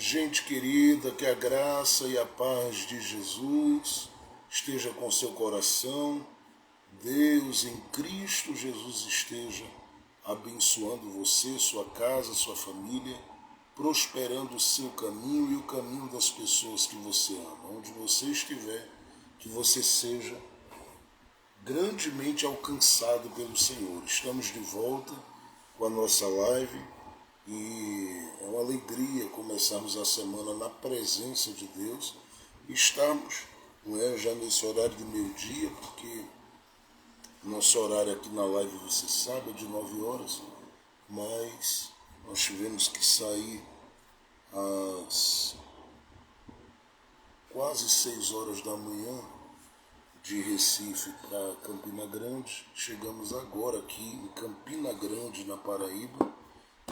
Gente querida, que a graça e a paz de Jesus esteja com seu coração. Deus em Cristo Jesus esteja abençoando você, sua casa, sua família, prosperando o seu caminho e o caminho das pessoas que você ama. Onde você estiver, que você seja grandemente alcançado pelo Senhor. Estamos de volta com a nossa live e é uma alegria começarmos a semana na presença de Deus. Estamos, já nesse horário de meio-dia, porque nosso horário aqui na live, você sabe, é de 9 horas, mas nós tivemos que sair às quase 6 horas da manhã de Recife para Campina Grande. Chegamos agora aqui em Campina Grande, na Paraíba,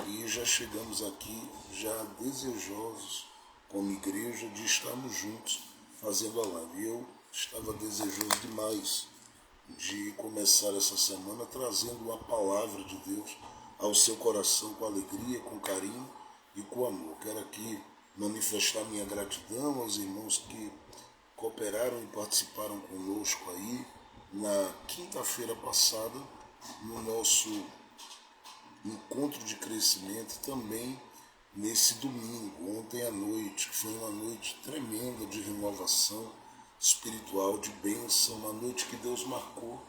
e já chegamos aqui já desejosos como igreja de estarmos juntos fazendo a live. Eu estava desejoso demais de começar essa semana trazendo uma palavra de Deus ao seu coração com alegria, com carinho e com amor. Quero aqui manifestar minha gratidão aos irmãos que cooperaram e participaram conosco aí na quinta-feira passada, no nosso encontro de crescimento, também nesse domingo, ontem à noite, que foi uma noite tremenda de renovação espiritual, de bênção, uma noite que Deus marcou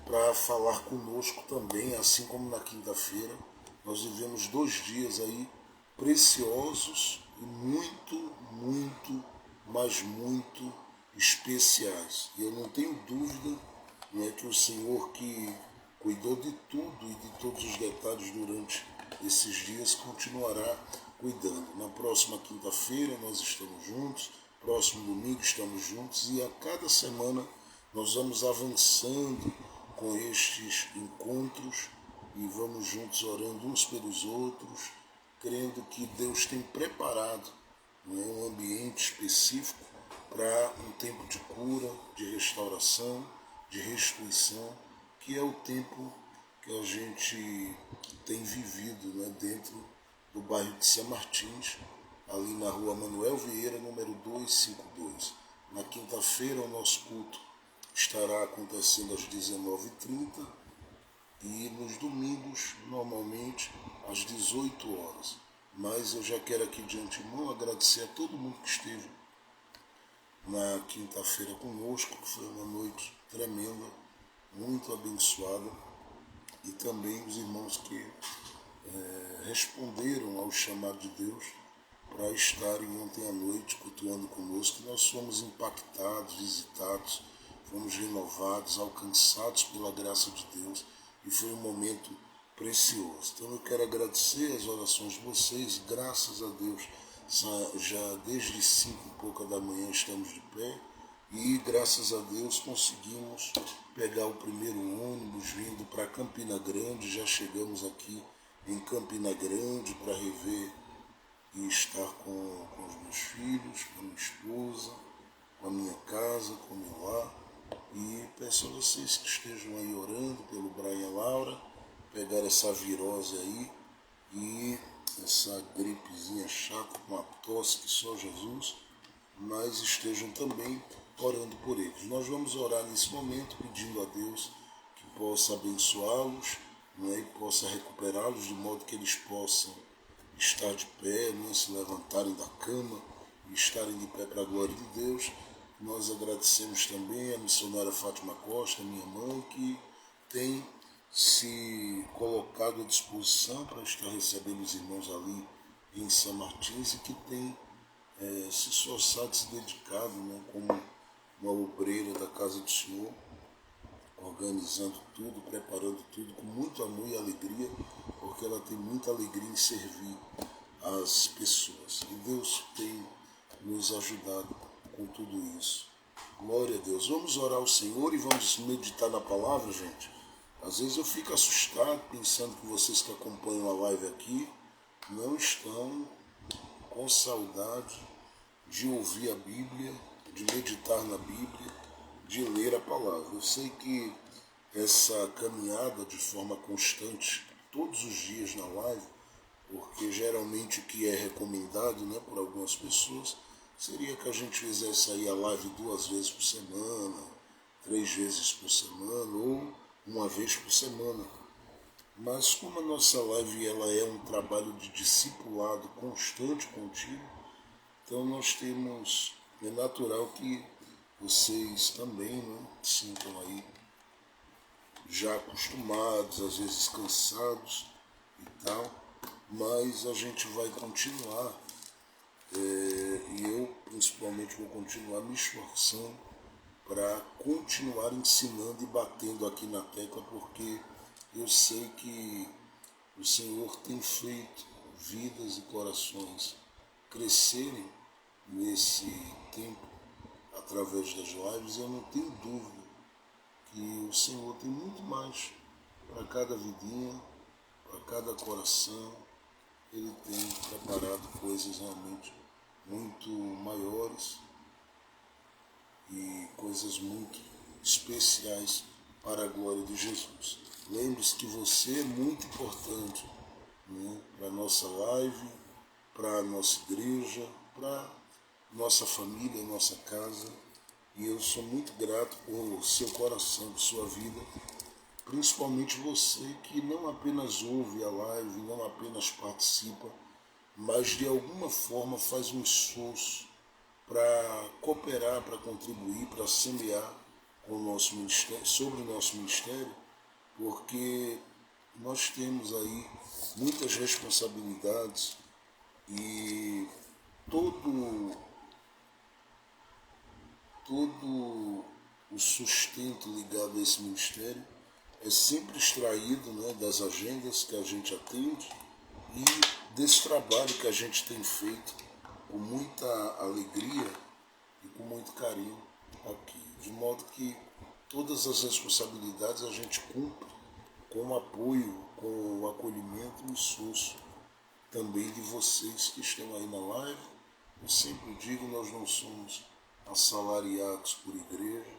para falar conosco também, assim como na quinta-feira. Nós vivemos 2 dias aí preciosos e muito especiais. E eu não tenho dúvida, que o Senhor que cuidou de tudo e de todos os detalhes durante esses dias continuará cuidando. Na próxima quinta-feira nós estamos juntos, próximo domingo estamos juntos, e a cada semana nós vamos avançando com estes encontros e vamos juntos orando uns pelos outros, crendo que Deus tem preparado um ambiente específico para um tempo de cura, de restauração, de restituição, que é o tempo que a gente tem vivido, dentro do bairro de São Martins, ali na rua Manuel Vieira, número 252. Na quinta-feira o nosso culto estará acontecendo às 19h30 e nos domingos, normalmente, às 18 horas. Mas eu já quero aqui de antemão agradecer a todo mundo que esteve na quinta-feira conosco, que foi uma noite tremenda, muito abençoada, e também os irmãos que responderam ao chamado de Deus para estarem ontem à noite cultuando conosco. Nós fomos impactados, visitados, fomos renovados, alcançados pela graça de Deus, e foi um momento precioso. Então eu quero agradecer as orações de vocês, graças a Deus, já desde 5h pouca da manhã estamos de pé, e graças a Deus conseguimos pegar o primeiro ônibus vindo para Campina Grande. Já chegamos aqui em Campina Grande para rever e estar com os meus filhos, com a minha esposa, com a minha casa, com o meu lar. E peço a vocês que estejam aí orando pelo Brian e a Laura, pegar essa virose aí e essa gripezinha chata com a tosse que só Jesus, mas estejam também orando por eles. Nós vamos orar nesse momento pedindo a Deus que possa abençoá-los, e possa recuperá-los de modo que eles possam estar de pé, se levantarem da cama e estarem de pé para a glória de Deus. Nós agradecemos também a missionária Fátima Costa, minha mãe, que tem se colocado à disposição para estar recebendo os irmãos ali em São Martins, e que tem se esforçado, se dedicado, como uma obreira da casa do Senhor, organizando tudo, preparando tudo com muito amor e alegria, porque ela tem muita alegria em servir as pessoas. E Deus tem nos ajudado com tudo isso. Glória a Deus. Vamos orar ao Senhor e vamos meditar na palavra, gente. Às vezes eu fico assustado pensando que vocês que acompanham a live aqui não estão com saudade de ouvir a Bíblia, de meditar na Bíblia, de ler a palavra. Eu sei que essa caminhada de forma constante, todos os dias na live, porque geralmente o que é recomendado, né, por algumas pessoas seria que a gente fizesse aí a live 2 vezes por semana, 3 vezes por semana ou uma vez por semana. Mas como a nossa live ela é um trabalho de discipulado constante, contínuo, então nós temos, é natural que vocês também, né, sintam aí já acostumados, às vezes cansados e tal, mas a gente vai continuar, e eu principalmente vou continuar me esforçando para continuar ensinando e batendo aqui na tecla, porque eu sei que o Senhor tem feito vidas e corações crescerem nesse tempo através das lives, e eu não tenho dúvida que o Senhor tem muito mais para cada vidinha, para cada coração. Ele tem preparado coisas realmente muito maiores e coisas muito especiais para a glória de Jesus. Lembre-se que você é muito importante, né, para a nossa live, para a nossa igreja, para nossa família, nossa casa. E eu sou muito grato por seu coração, por sua vida, principalmente você que não apenas ouve a live, não apenas participa, mas de alguma forma faz um esforço para cooperar, para contribuir, para semear com o nosso ministério, sobre o nosso ministério, porque nós temos aí muitas responsabilidades e todo o sustento ligado a esse ministério é sempre extraído, né, das agendas que a gente atende e desse trabalho que a gente tem feito com muita alegria e com muito carinho aqui, de modo que todas as responsabilidades a gente cumpre com o apoio, com o acolhimento e o esforço também de vocês que estão aí na live. Eu sempre digo, nós não somos assalariados por igreja,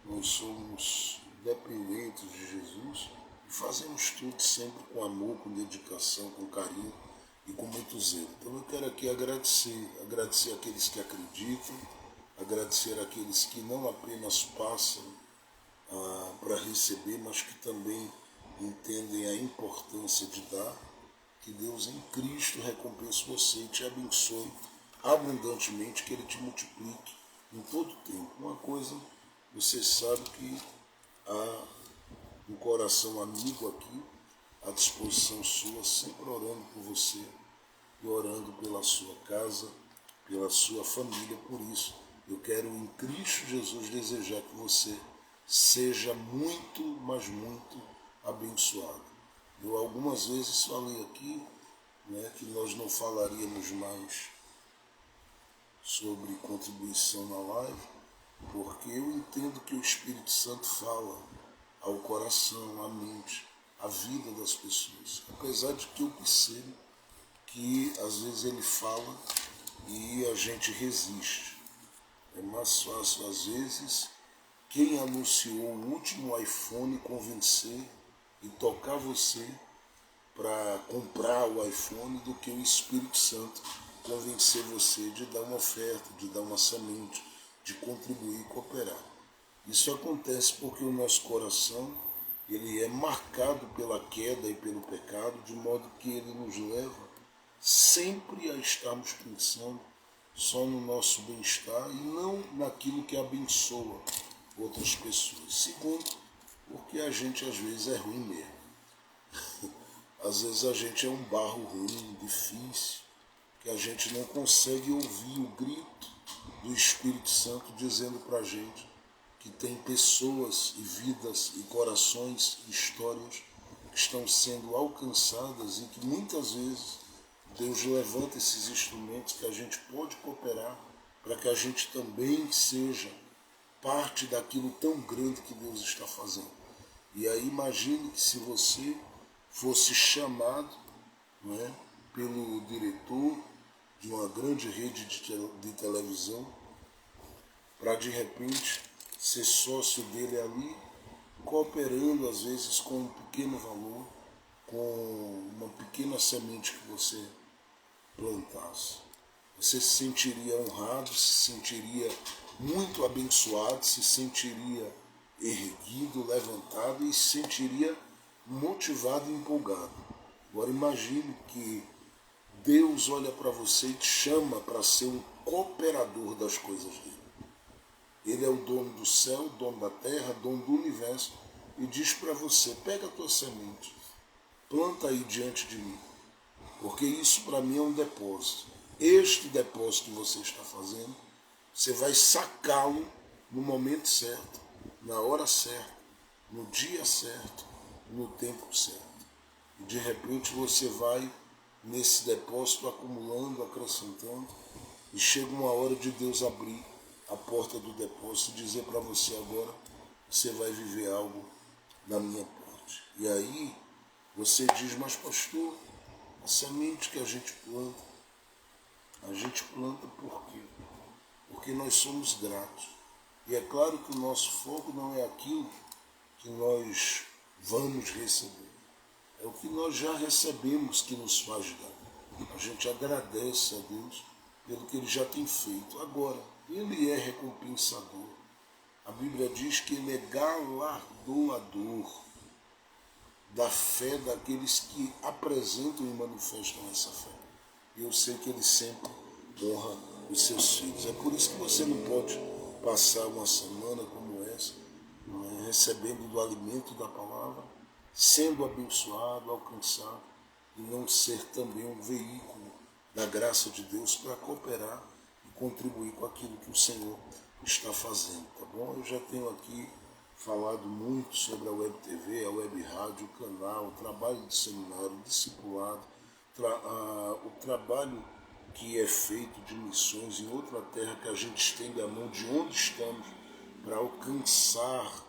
nós somos dependentes de Jesus e fazemos tudo sempre com amor, com dedicação, com carinho e com muito zelo. Então eu quero aqui agradecer aqueles que acreditam, agradecer aqueles que não apenas passam para receber, mas que também entendem a importância de dar. Que Deus em Cristo recompense você e te abençoe abundantemente, que Ele te multiplique em todo tempo. Uma coisa, você sabe que há um coração amigo aqui, à disposição sua, sempre orando por você e orando pela sua casa, pela sua família. Por isso, eu quero em Cristo Jesus desejar que você seja muito, mas muito abençoado. Eu algumas vezes falei aqui, né, que nós não falaríamos mais sobre contribuição na live, porque eu entendo que o Espírito Santo fala ao coração, à mente, à vida das pessoas. Apesar de que eu percebo que às vezes ele fala e a gente resiste. É mais fácil às vezes quem anunciou o último iPhone convencer e tocar você para comprar o iPhone do que o Espírito Santo convencer você de dar uma oferta, de dar uma semente, de contribuir e cooperar. Isso acontece porque o nosso coração ele é marcado pela queda e pelo pecado, de modo que ele nos leva sempre a estarmos pensando só no nosso bem-estar e não naquilo que abençoa outras pessoas. Segundo, porque a gente às vezes é ruim mesmo. Às vezes a gente é um barro ruim, difícil, que a gente não consegue ouvir o grito do Espírito Santo dizendo para a gente que tem pessoas e vidas e corações e histórias que estão sendo alcançadas e que muitas vezes Deus levanta esses instrumentos que a gente pode cooperar para que a gente também seja parte daquilo tão grande que Deus está fazendo. E aí imagine que se você fosse chamado, não é, pelo diretor de uma grande rede de televisão para de repente ser sócio dele ali, cooperando às vezes com um pequeno valor, com uma pequena semente que você plantasse. Você se sentiria honrado, se sentiria muito abençoado, se sentiria erguido, levantado e se sentiria motivado e empolgado. Agora imagine que Deus olha para você e te chama para ser um cooperador das coisas dele. Ele é o dono do céu, dono da terra, dono do universo, e diz para você: pega a tua semente, planta aí diante de mim, porque isso para mim é um depósito. Este depósito que você está fazendo, você vai sacá-lo no momento certo, na hora certa, no dia certo, no tempo certo. E de repente você vai nesse depósito acumulando, acrescentando, e chega uma hora de Deus abrir a porta do depósito e dizer para você: agora você vai viver algo da minha parte. E aí você diz: mas pastor, a semente que a gente planta por quê? Porque nós somos gratos. E é claro que o nosso foco não é aquilo que nós vamos receber. É o que nós já recebemos que nos faz dar. A gente agradece a Deus pelo que Ele já tem feito. Agora, Ele é recompensador. A Bíblia diz que Ele é galardoador da fé daqueles que apresentam e manifestam essa fé. E eu sei que Ele sempre honra os seus filhos. É por isso que você não pode passar uma semana como essa, recebendo do alimento da palavra, sendo abençoado, alcançado, e não ser também um veículo da graça de Deus para cooperar e contribuir com aquilo que o Senhor está fazendo, tá bom? Eu já tenho aqui falado muito sobre a Web TV, a Web Rádio, o canal, o trabalho de seminário, o discipulado, o trabalho que é feito de missões em outra terra, que a gente estende a mão de onde estamos para alcançar,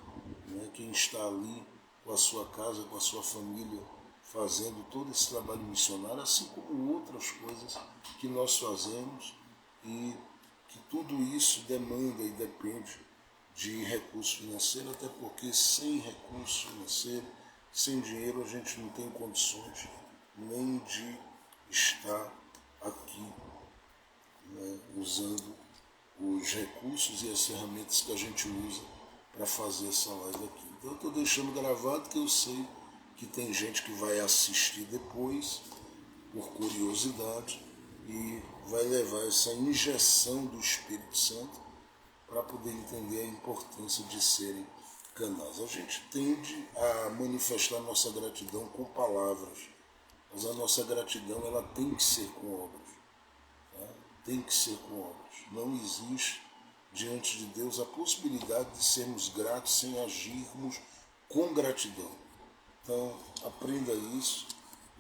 quem está ali com a sua casa, com a sua família, fazendo todo esse trabalho missionário, assim como outras coisas que nós fazemos, e que tudo isso demanda e depende de recurso financeiro, até porque sem recurso financeiro, sem dinheiro, a gente não tem condições nem de estar aqui, usando os recursos e as ferramentas que a gente usa para fazer essa live aqui. Então eu estou deixando gravado, que eu sei que tem gente que vai assistir depois, por curiosidade, e vai levar essa injeção do Espírito Santo para poder entender a importância de serem canais. A gente tende a manifestar nossa gratidão com palavras, mas a nossa gratidão ela tem que ser com obras. Tem que ser com obras. Não existe diante de Deus a possibilidade de sermos gratos sem agirmos com gratidão. Então, aprenda isso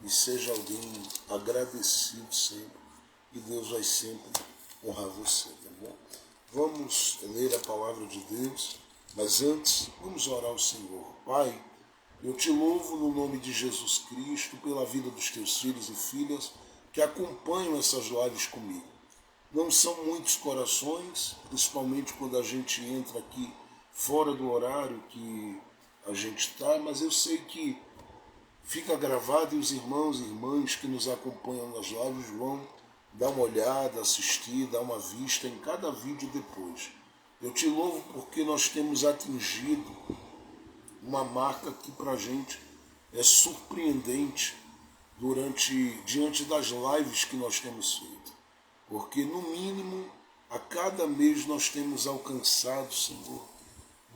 e seja alguém agradecido sempre, e Deus vai sempre honrar você, tá bom? Vamos ler a palavra de Deus, mas antes vamos orar ao Senhor. Pai, eu te louvo no nome de Jesus Cristo pela vida dos teus filhos e filhas que acompanham essas lives comigo. Não são muitos corações, principalmente quando a gente entra aqui fora do horário que a gente está, mas eu sei que fica gravado e os irmãos e irmãs que nos acompanham nas lives vão dar uma olhada, assistir, dar uma vista em cada vídeo depois. Eu te louvo porque nós temos atingido uma marca que para a gente é surpreendente diante das lives que nós temos feito. Porque, no mínimo, a cada mês nós temos alcançado, Senhor,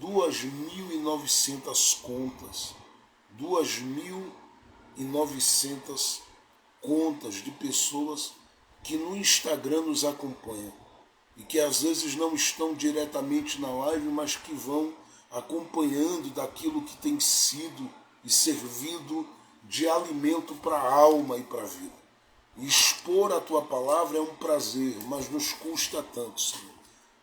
2.900 contas, 2.900 contas de pessoas que no Instagram nos acompanham e que às vezes não estão diretamente na live, mas que vão acompanhando daquilo que tem sido e servido de alimento para a alma e para a vida. E expor a Tua palavra é um prazer, mas nos custa tanto, Senhor.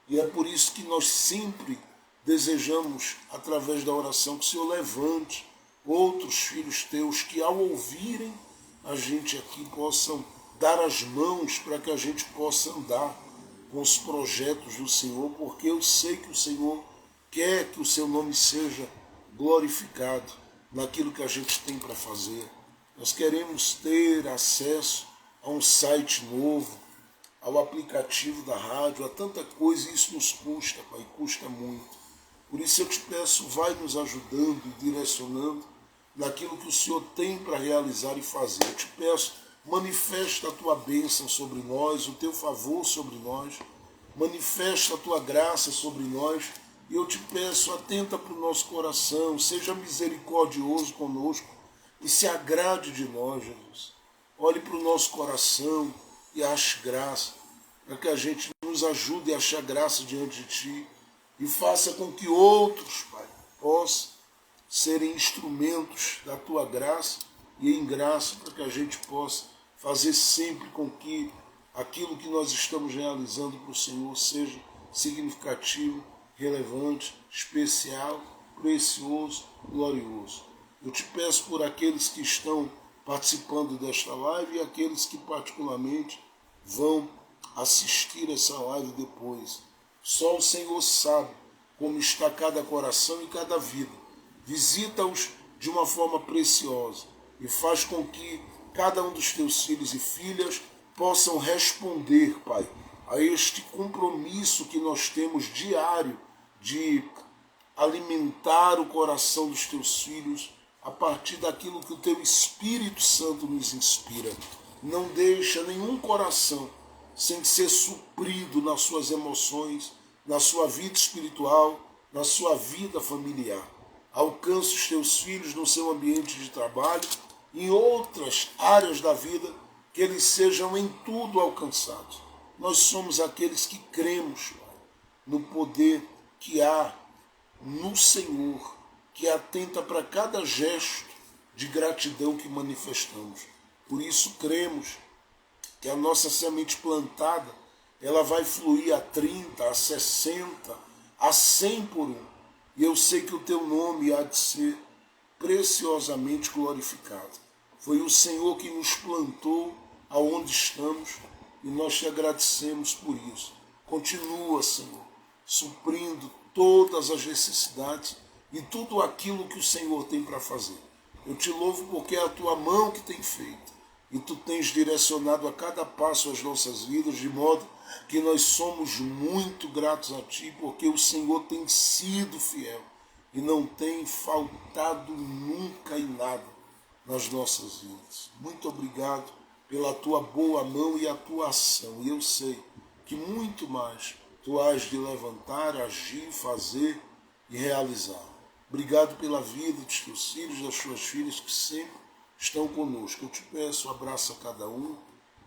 E é por isso que nós sempre desejamos, através da oração, que o Senhor levante outros filhos Teus que, ao ouvirem a gente aqui, possam dar as mãos para que a gente possa andar com os projetos do Senhor, porque eu sei que o Senhor quer que o Seu nome seja glorificado naquilo que a gente tem para fazer, Nós queremos ter acesso a um site novo, ao aplicativo da rádio, a tanta coisa, e isso nos custa, Pai, custa muito. Por isso eu te peço, vai nos ajudando e direcionando naquilo que o Senhor tem para realizar e fazer. Eu te peço, manifesta a tua bênção sobre nós, o teu favor sobre nós, manifesta a tua graça sobre nós, e eu te peço, atenta para o nosso coração, seja misericordioso conosco e se agrade de nós, Jesus. Olhe para o nosso coração e ache graça, para que a gente nos ajude a achar graça diante de Ti e faça com que outros, Pai, possam serem instrumentos da Tua graça e em graça, para que a gente possa fazer sempre com que aquilo que nós estamos realizando para o Senhor seja significativo, relevante, especial, precioso, glorioso. Eu te peço por aqueles que estão participando desta live e aqueles que particularmente vão assistir essa live depois. Só o Senhor sabe como está cada coração e cada vida. Visita-os de uma forma preciosa e faz com que cada um dos teus filhos e filhas possam responder, Pai, a este compromisso que nós temos diário de alimentar o coração dos teus filhos a partir daquilo que o teu Espírito Santo nos inspira. Não deixa nenhum coração sem ser suprido nas suas emoções, na sua vida espiritual, na sua vida familiar. Alcança os teus filhos no seu ambiente de trabalho e em outras áreas da vida, que eles sejam em tudo alcançados. Nós somos aqueles que cremos, Pai, no poder que há no Senhor, que atenta para cada gesto de gratidão que manifestamos. Por isso cremos que a nossa semente plantada, ela vai fluir a 30, a 60, a 100 por um. E eu sei que o teu nome há de ser preciosamente glorificado. Foi o Senhor que nos plantou aonde estamos e nós te agradecemos por isso. Continua, Senhor, suprindo todas as necessidades e tudo aquilo que o Senhor tem para fazer. Eu te louvo porque é a tua mão que tem feito e tu tens direcionado a cada passo as nossas vidas, de modo que nós somos muito gratos a ti, porque o Senhor tem sido fiel e não tem faltado nunca em nada nas nossas vidas. Muito obrigado pela tua boa mão e a tua ação. E eu sei que muito mais tu has de levantar, agir, fazer e realizar. Obrigado pela vida dos teus filhos, das tuas filhas que sempre estão conosco. Eu te peço, abraça cada um,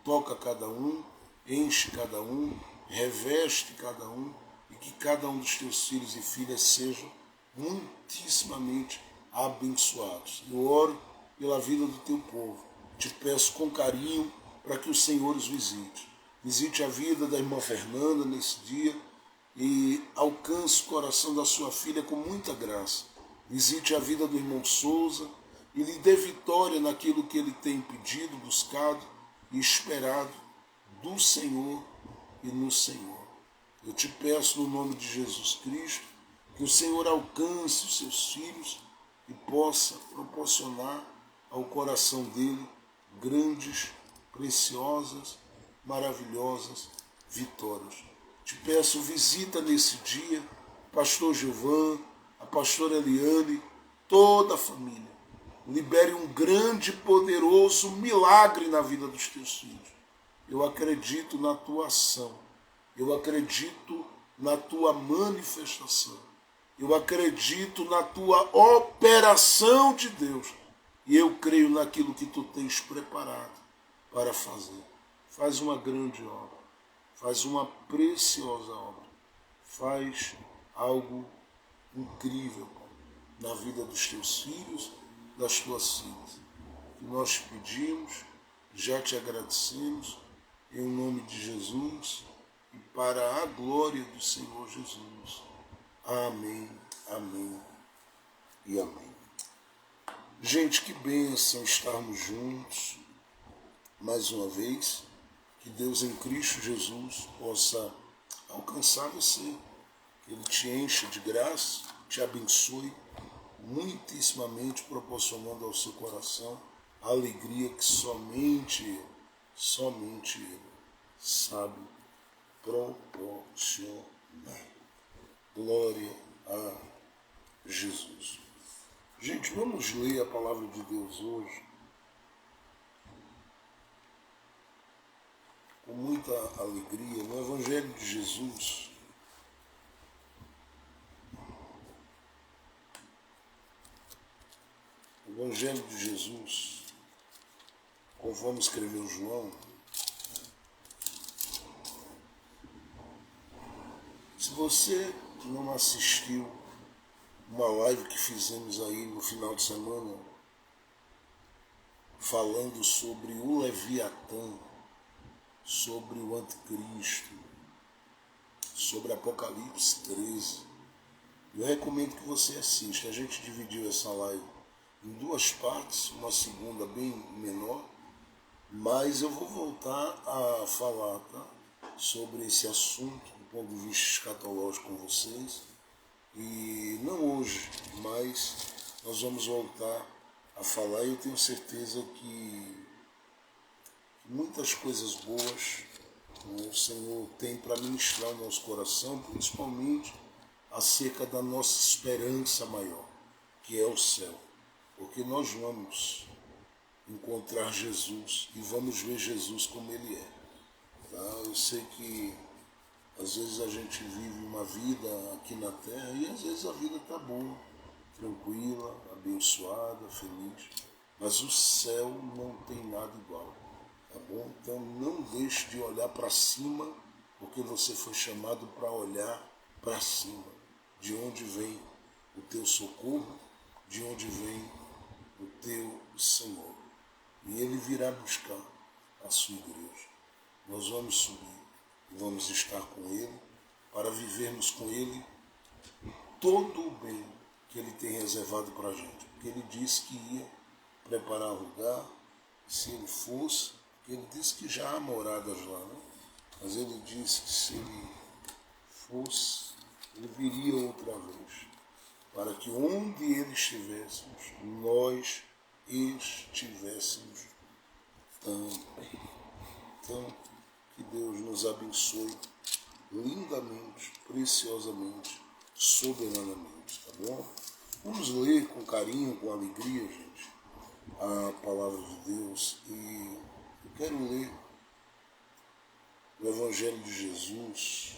toca cada um, enche cada um, reveste cada um e que cada um dos teus filhos e filhas sejam muitíssimamente abençoados. Eu oro pela vida do teu povo. Te peço com carinho para que o Senhor os visite. Visite a vida da irmã Fernanda nesse dia e alcance o coração da sua filha com muita graça. Visite a vida do irmão Souza e lhe dê vitória naquilo que ele tem pedido, buscado e esperado do Senhor e no Senhor. Eu te peço no nome de Jesus Cristo que o Senhor alcance os seus filhos e possa proporcionar ao coração dele grandes, preciosas, maravilhosas vitórias. Te peço, visita nesse dia o pastor Gilvan, a pastora Eliane, toda a família. Libere um grande e poderoso milagre na vida dos teus filhos. Eu acredito na tua ação. Eu acredito na tua manifestação. Eu acredito na tua operação de Deus. E eu creio naquilo que tu tens preparado para fazer. Faz uma grande obra. Faz uma preciosa obra. Faz algo incrível, Pai, na vida dos teus filhos, das tuas filhas. Que nós te pedimos, já te agradecemos, em nome de Jesus e para a glória do Senhor Jesus. Amém, amém e amém. Gente, que bênção estarmos juntos mais uma vez. Que Deus em Cristo Jesus possa alcançar você. Que Ele te encha de graça, te abençoe muitíssimamente, proporcionando ao seu coração a alegria que somente Ele sabe proporcionar. Glória a Jesus. Gente, vamos ler a palavra de Deus hoje com muita alegria no Evangelho de Jesus. O Evangelho de Jesus, conforme escreveu João. Se você não assistiu uma live que fizemos aí no final de semana, falando sobre o Leviatã, sobre o Anticristo, sobre Apocalipse 13, eu recomendo que você assista. A gente dividiu essa live em duas partes, uma segunda bem menor, mas eu vou voltar a falar, tá, sobre esse assunto do ponto de vista escatológico com vocês. E não hoje, mas nós vamos voltar a falar, e eu tenho certeza que muitas coisas boas, né, o Senhor tem para ministrar no nosso coração, principalmente acerca da nossa esperança maior, que é o céu. Porque nós vamos encontrar Jesus e vamos ver Jesus como Ele é. Tá? Eu sei que às vezes a gente vive uma vida aqui na terra e às vezes a vida está boa, tranquila, abençoada, feliz, mas o céu não tem nada igual, tá bom? Então não deixe de olhar para cima, porque você foi chamado para olhar para cima, de onde vem o teu socorro, de onde vem o teu Senhor. E Ele virá buscar a sua igreja. Nós vamos subir. Vamos estar com Ele, para vivermos com Ele todo o bem que Ele tem reservado para a gente. Porque Ele disse que ia preparar lugar, se Ele fosse, Ele disse que já há moradas lá, né? Mas Ele disse que se Ele fosse, Ele viria outra vez, para que onde Ele estivéssemos, nós estivéssemos também. Então, que Deus nos abençoe lindamente, preciosamente, soberanamente, tá bom? Vamos ler com carinho, com alegria, gente, a palavra de Deus. E eu quero ler o Evangelho de Jesus,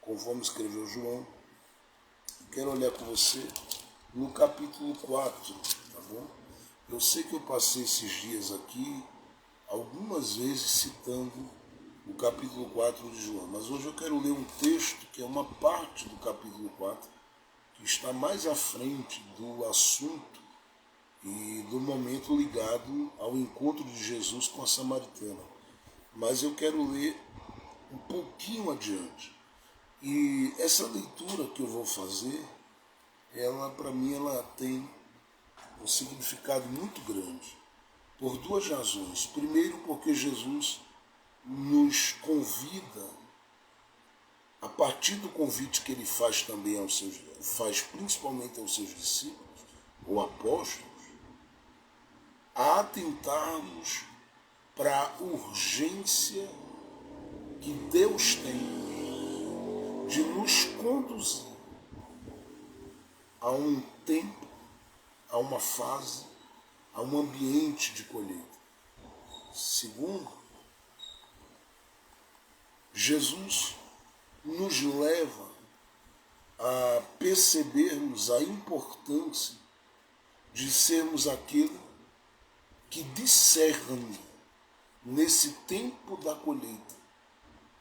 conforme escreveu João. Eu quero olhar com você no capítulo 4, tá bom? Eu sei que eu passei esses dias aqui algumas vezes citando o capítulo 4 de João, mas hoje eu quero ler um texto que é uma parte do capítulo 4, que está mais à frente do assunto e do momento ligado ao encontro de Jesus com a samaritana. Mas eu quero ler um pouquinho adiante. E essa leitura que eu vou fazer, ela para mim ela tem um significado muito grande, por duas razões. Primeiro, porque Jesus nos convida, a partir do convite que ele faz também faz principalmente aos seus discípulos ou apóstolos, a atentarmos para a urgência que Deus tem de nos conduzir a um tempo, a uma fase, a um ambiente de colheita. Segundo, Jesus nos leva a percebermos a importância de sermos aquele que discerne nesse tempo da colheita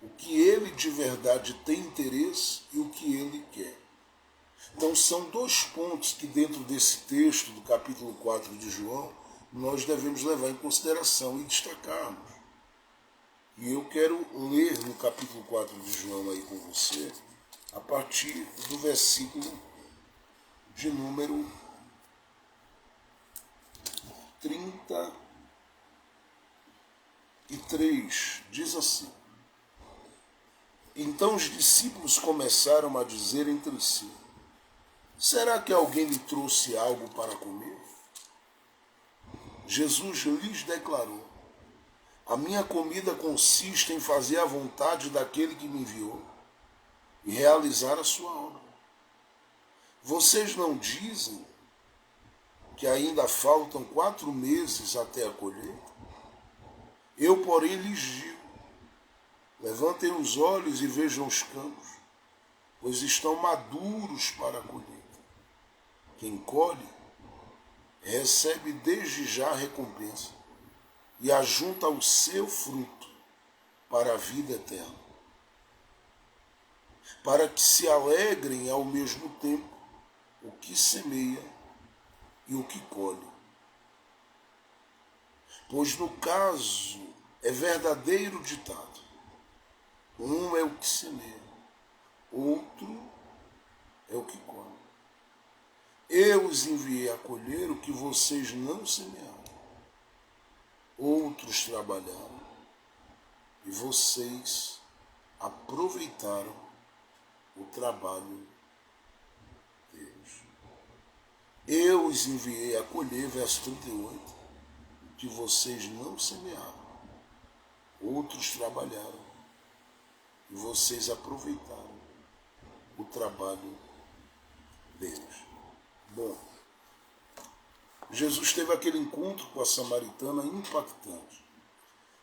o que Ele de verdade tem interesse e o que Ele quer. Então são dois pontos que dentro desse texto do capítulo 4 de João nós devemos levar em consideração e destacarmos. E eu quero ler no capítulo 4 de João aí com você, a partir do versículo de número 33. Diz assim: Então os discípulos começaram a dizer entre si: Será que alguém lhe trouxe algo para comer? Jesus lhes declarou: a minha comida consiste em fazer a vontade daquele que me enviou e realizar a sua obra. Vocês não dizem que ainda faltam 4 meses até a colheita? Eu, porém, lhes digo: levantem os olhos e vejam os campos, pois estão maduros para a colheita. Quem colhe, recebe desde já a recompensa e ajunta o seu fruto para a vida eterna, para que se alegrem ao mesmo tempo o que semeia e o que colhe. Pois no caso é verdadeiro ditado: um é o que semeia, outro é o que colhe. Eu os enviei a colher o que vocês não semearam. Outros trabalharam e vocês aproveitaram o trabalho deles. Eu os enviei a colher, verso 38, o que vocês não semearam. Outros trabalharam e vocês aproveitaram o trabalho deles. Bom, Jesus teve aquele encontro com a samaritana impactante.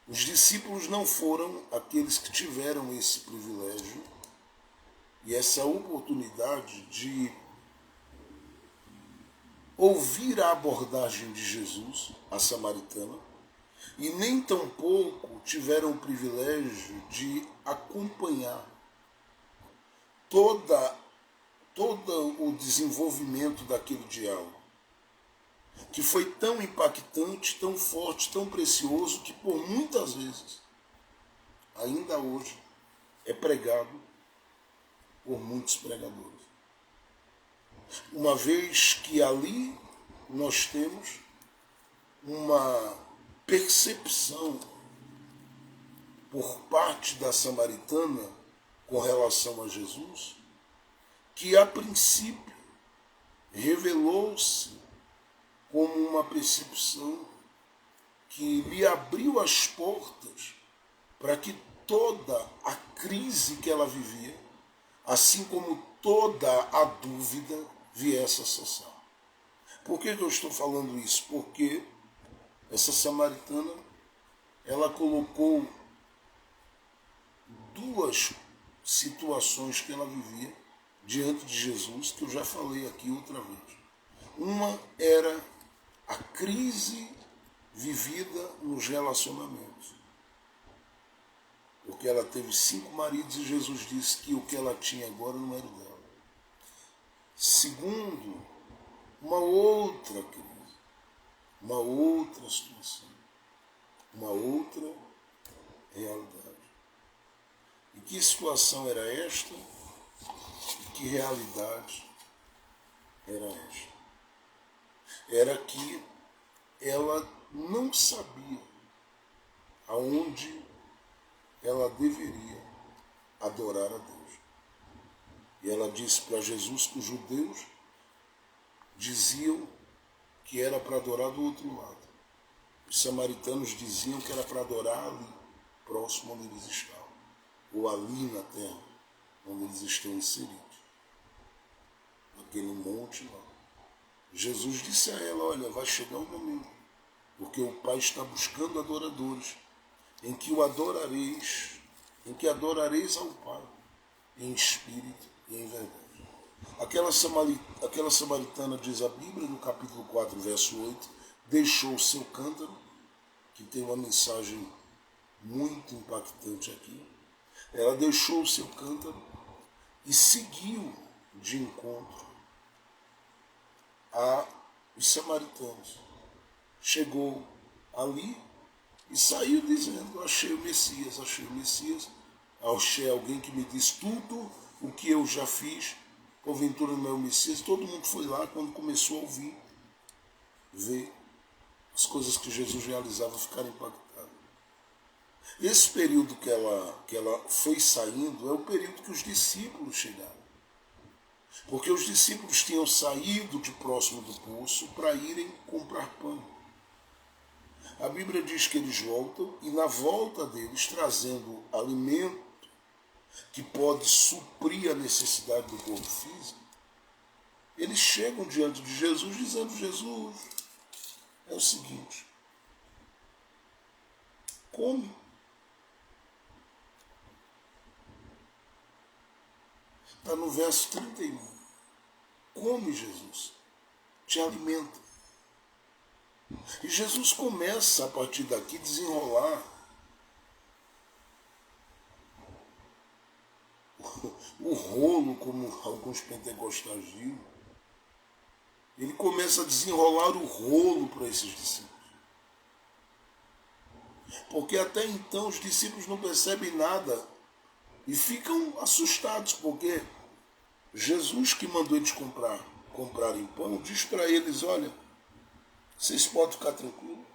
Os discípulos não foram aqueles que tiveram esse privilégio e essa oportunidade de ouvir a abordagem de Jesus, a samaritana, e nem tampouco tiveram o privilégio de acompanhar todo o desenvolvimento daquele diálogo, que foi tão impactante, tão forte, tão precioso, que por muitas vezes, ainda hoje, é pregado por muitos pregadores. Uma vez que ali nós temos uma percepção por parte da samaritana com relação a Jesus, que a princípio revelou-se como uma percepção que lhe abriu as portas para que toda a crise que ela vivia, assim como toda a dúvida, viesse a cessar. Por que eu estou falando isso? Porque essa samaritana, ela colocou 2 situações que ela vivia diante de Jesus, que eu já falei aqui outra vez. Uma era a crise vivida nos relacionamentos, porque ela teve 5 maridos e Jesus disse que o que ela tinha agora não era o dela. Segundo, uma outra crise, uma outra situação, uma outra realidade. E que situação era esta? E que realidade era esta? Era que ela não sabia aonde ela deveria adorar a Deus. E ela disse para Jesus que os judeus diziam que era para adorar do outro lado. Os samaritanos diziam que era para adorar ali, próximo onde eles estavam, ou ali na terra, onde eles estão inseridos, naquele monte lá. Jesus disse a ela: olha, vai chegar um momento, porque o Pai está buscando adoradores, em que o adorareis, em que adorareis ao Pai, em espírito e em verdade. Aquela samaritana, diz a Bíblia, no capítulo 4, verso 8, deixou o seu cântaro, que tem uma mensagem muito impactante aqui. Ela deixou o seu cântaro e seguiu de encontro aos samaritanos. Chegou ali e saiu dizendo: achei o Messias, achei alguém que me diz tudo o que eu já fiz, porventura não é o Messias. Todo mundo foi lá quando começou a ouvir, ver as coisas que Jesus realizava, ficaram impactados. Esse período que ela foi saindo é o período que os discípulos chegaram. Porque os discípulos tinham saído de próximo do poço para irem comprar pão. A Bíblia diz que eles voltam e na volta deles, trazendo alimento que pode suprir a necessidade do corpo físico, eles chegam diante de Jesus dizendo: Jesus, é o seguinte, come. Está no verso 31. Come, Jesus, te alimenta. E Jesus começa, a partir daqui, a desenrolar o rolo, como alguns pentecostais dizem. Ele começa a desenrolar o rolo para esses discípulos. Porque até então os discípulos não percebem nada e ficam assustados, porque Jesus, que mandou eles comprarem pão, diz para eles: olha, vocês podem ficar tranquilos.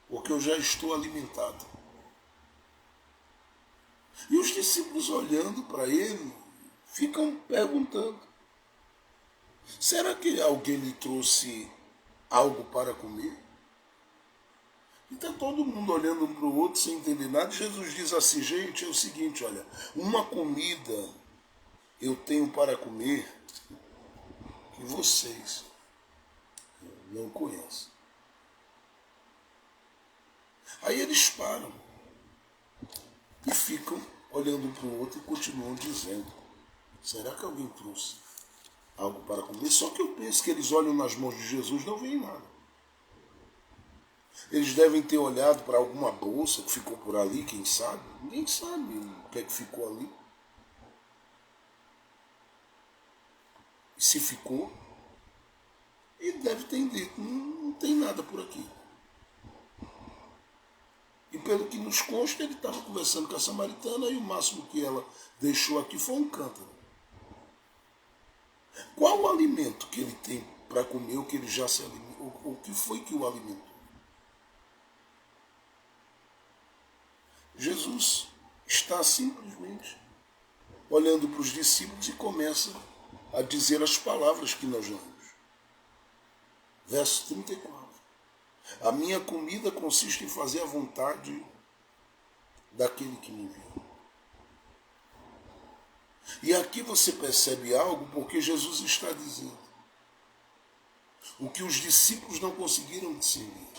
Porque eu já estou alimentado. E os discípulos, olhando para ele, ficam perguntando: será que alguém lhe trouxe algo para comer? E está todo mundo olhando um para o outro sem entender nada. Jesus diz assim: gente, é o seguinte, olha, uma comida eu tenho para comer que vocês não conhecem. Aí eles param e ficam olhando um para o outro e continuam dizendo: será que alguém trouxe algo para comer? Só que eu penso que eles olham nas mãos de Jesus e não veem nada. Eles devem ter olhado para alguma bolsa que ficou por ali, quem sabe? Ninguém sabe o que é que ficou ali. E se ficou, ele deve ter dito: não tem nada por aqui. E pelo que nos consta, ele estava conversando com a samaritana e o máximo que ela deixou aqui foi um cântaro. Qual o alimento que ele tem para comer, o que ele já se alimentou? O que foi que o alimentou? Jesus está simplesmente olhando para os discípulos e começa a dizer as palavras que nós lemos. Verso 34. A minha comida consiste em fazer a vontade daquele que me enviou. E aqui você percebe algo, porque Jesus está dizendo o que os discípulos não conseguiram discernir.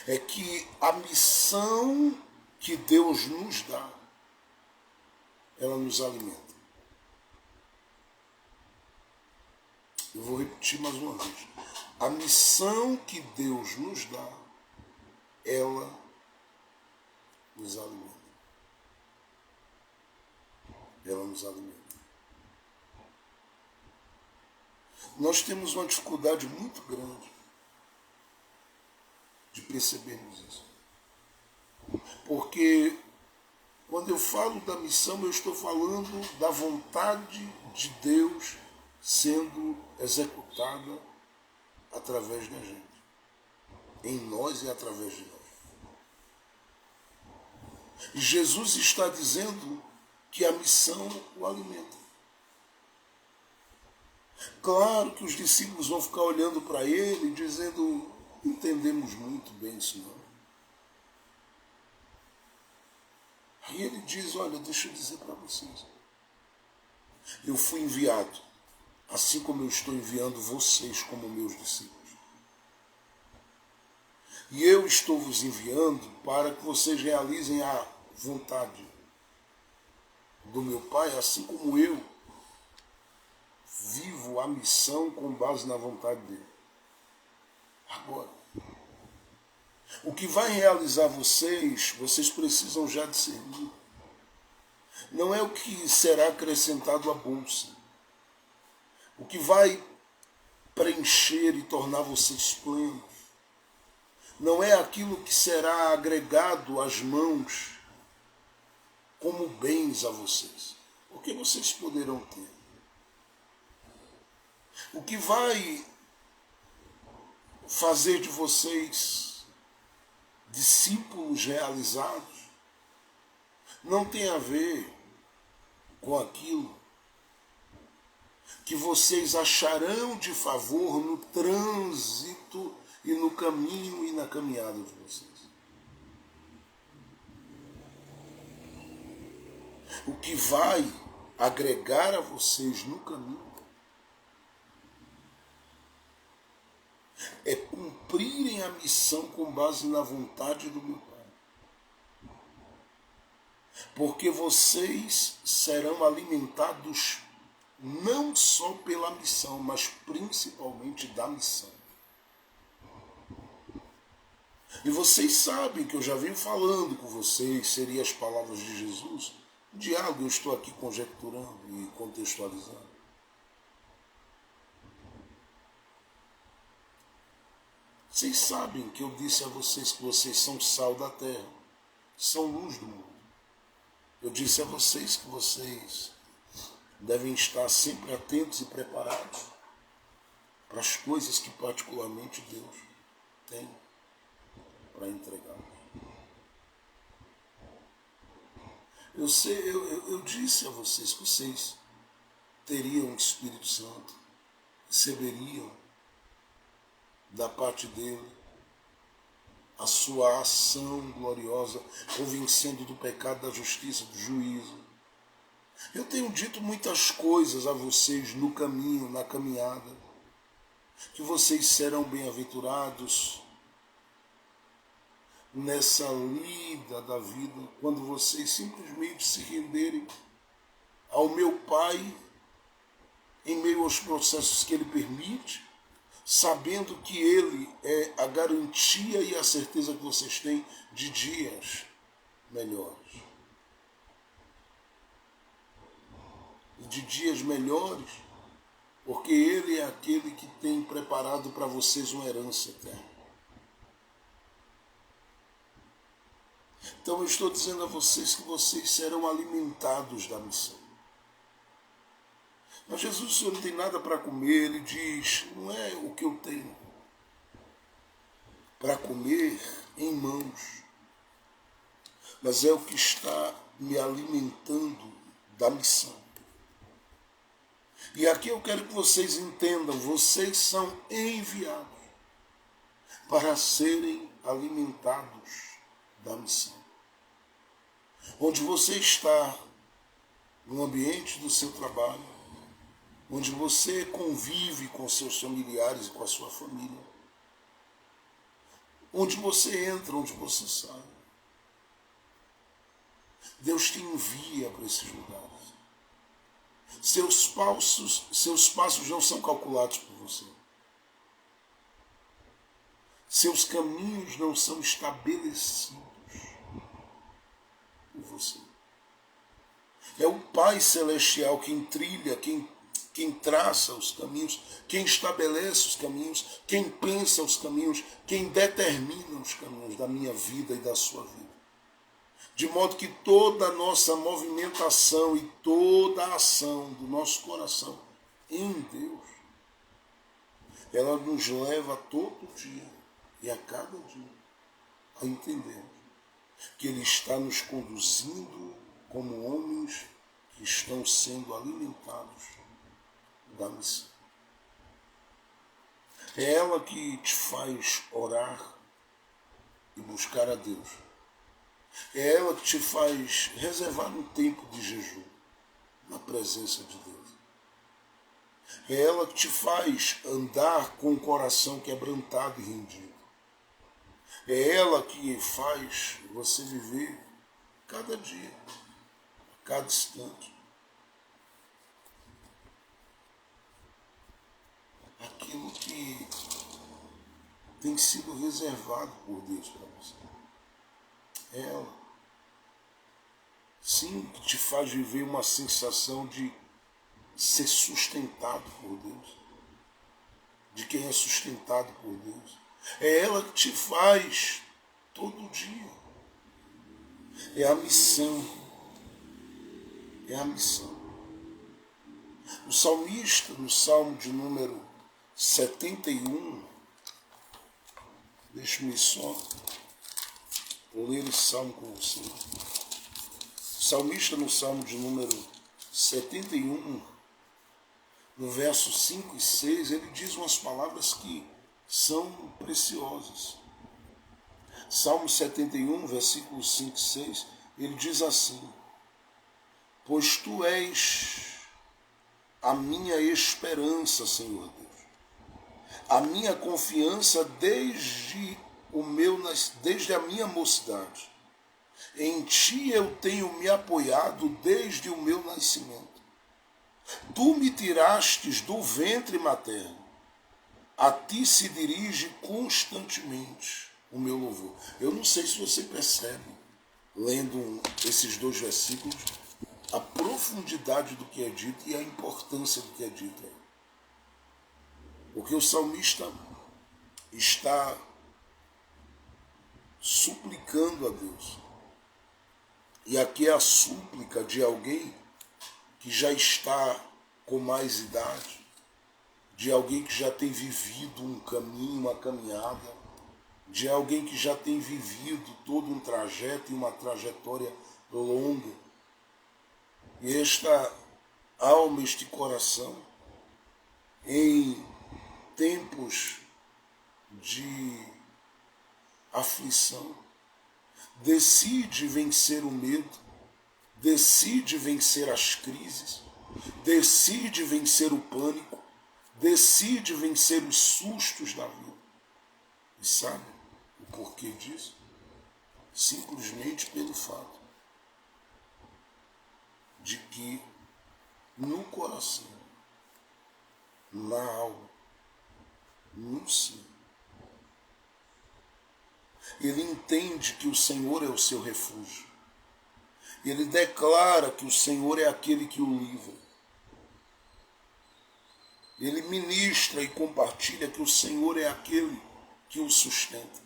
É que a missão que Deus nos dá, ela nos alimenta. Eu vou repetir mais uma vez. A missão que Deus nos dá, ela nos alimenta. Ela nos alimenta. Nós temos uma dificuldade muito grande de percebermos isso. Porque quando eu falo da missão, eu estou falando da vontade de Deus sendo executada através da gente. Em nós e através de nós. E Jesus está dizendo que a missão o alimenta. Claro que os discípulos vão ficar olhando para ele, dizendo: não entendemos muito bem isso não. Aí ele diz: olha, deixa eu dizer para vocês. Eu fui enviado, assim como eu estou enviando vocês como meus discípulos. E eu estou vos enviando para que vocês realizem a vontade do meu Pai, assim como eu vivo a missão com base na vontade dele. Agora, o que vai realizar vocês precisam já discernir. Não é o que será acrescentado à bolsa. O que vai preencher e tornar vocês plenos. Não é aquilo que será agregado às mãos como bens a vocês. Porque vocês poderão ter. O que vai fazer de vocês discípulos realizados não tem a ver com aquilo que vocês acharão de favor no trânsito e no caminho e na caminhada de vocês. O que vai agregar a vocês no caminho é cumprirem a missão com base na vontade do meu Pai. Porque vocês serão alimentados não só pela missão, mas principalmente da missão. E vocês sabem que eu já venho falando com vocês, seriam as palavras de Jesus. De algo eu estou aqui conjecturando e contextualizando. Vocês sabem que eu disse a vocês que vocês são sal da terra, são luz do mundo. Eu disse a vocês que vocês devem estar sempre atentos e preparados para as coisas que particularmente Deus tem para entregar. Eu disse a vocês que vocês teriam o Espírito Santo, receberiam da parte dele a sua ação gloriosa, convencendo do pecado, da justiça, do juízo. Eu tenho dito muitas coisas a vocês no caminho, na caminhada, que vocês serão bem-aventurados nessa lida da vida, quando vocês simplesmente se renderem ao meu Pai, em meio aos processos que Ele permite, sabendo que Ele é a garantia e a certeza que vocês têm de dias melhores. De dias melhores, porque Ele é aquele que tem preparado para vocês uma herança eterna. Então eu estou dizendo a vocês que vocês serão alimentados da missão. Mas Jesus, o Senhor não tem nada para comer, Ele diz, não é o que eu tenho para comer em mãos, mas é o que está me alimentando da missão. E aqui eu quero que vocês entendam, vocês são enviados para serem alimentados da missão. Onde você está, no ambiente do seu trabalho, onde você convive com seus familiares e com a sua família, onde você entra, onde você sai, Deus te envia para esses lugares. Seus passos não são calculados por você. Seus caminhos não são estabelecidos por você. É o Pai Celestial quem trilha, quem traça os caminhos, quem estabelece os caminhos, quem pensa os caminhos, quem determina os caminhos da minha vida e da sua vida. De modo que toda a nossa movimentação e toda a ação do nosso coração em Deus, ela nos leva todo dia e a cada dia a entender que Ele está nos conduzindo como homens que estão sendo alimentados da missão. É ela que te faz orar e buscar a Deus. É ela que te faz reservar um tempo de jejum na presença de Deus. É ela que te faz andar com o coração quebrantado e rendido. É ela que faz você viver cada dia, cada instante, aquilo que tem sido reservado por Deus para você. Ela, sim, que te faz viver uma sensação de ser sustentado por Deus, de quem é sustentado por Deus. É ela que te faz todo dia. É a missão. É a missão. O salmista, no Salmo de número 71, deixe-me só ler esse salmo com você. O salmista, no Salmo de número 71, no verso 5 e 6, ele diz umas palavras que são preciosas. Salmo 71, versículos 5 e 6, ele diz assim: pois tu és a minha esperança, Senhor Deus, a minha confiança desde a minha mocidade. Em ti eu tenho me apoiado desde o meu nascimento. Tu me tirastes do ventre materno. A ti se dirige constantemente o meu louvor. Eu não sei se você percebe, lendo esses 2 versículos, a profundidade do que é dito e a importância do que é dito. Porque o salmista está suplicando a Deus. E aqui é a súplica de alguém que já está com mais idade, de alguém que já tem vivido um caminho, uma caminhada, de alguém que já tem vivido todo um trajeto e uma trajetória longa. E esta alma, este coração, em tempos de aflição, decide vencer o medo, decide vencer as crises, decide vencer o pânico, decide vencer os sustos da vida. E sabe o porquê disso? Simplesmente pelo fato de que no coração, na alma, no ser, ele entende que o Senhor é o seu refúgio. Ele declara que o Senhor é aquele que o livra. Ele ministra e compartilha que o Senhor é aquele que o sustenta.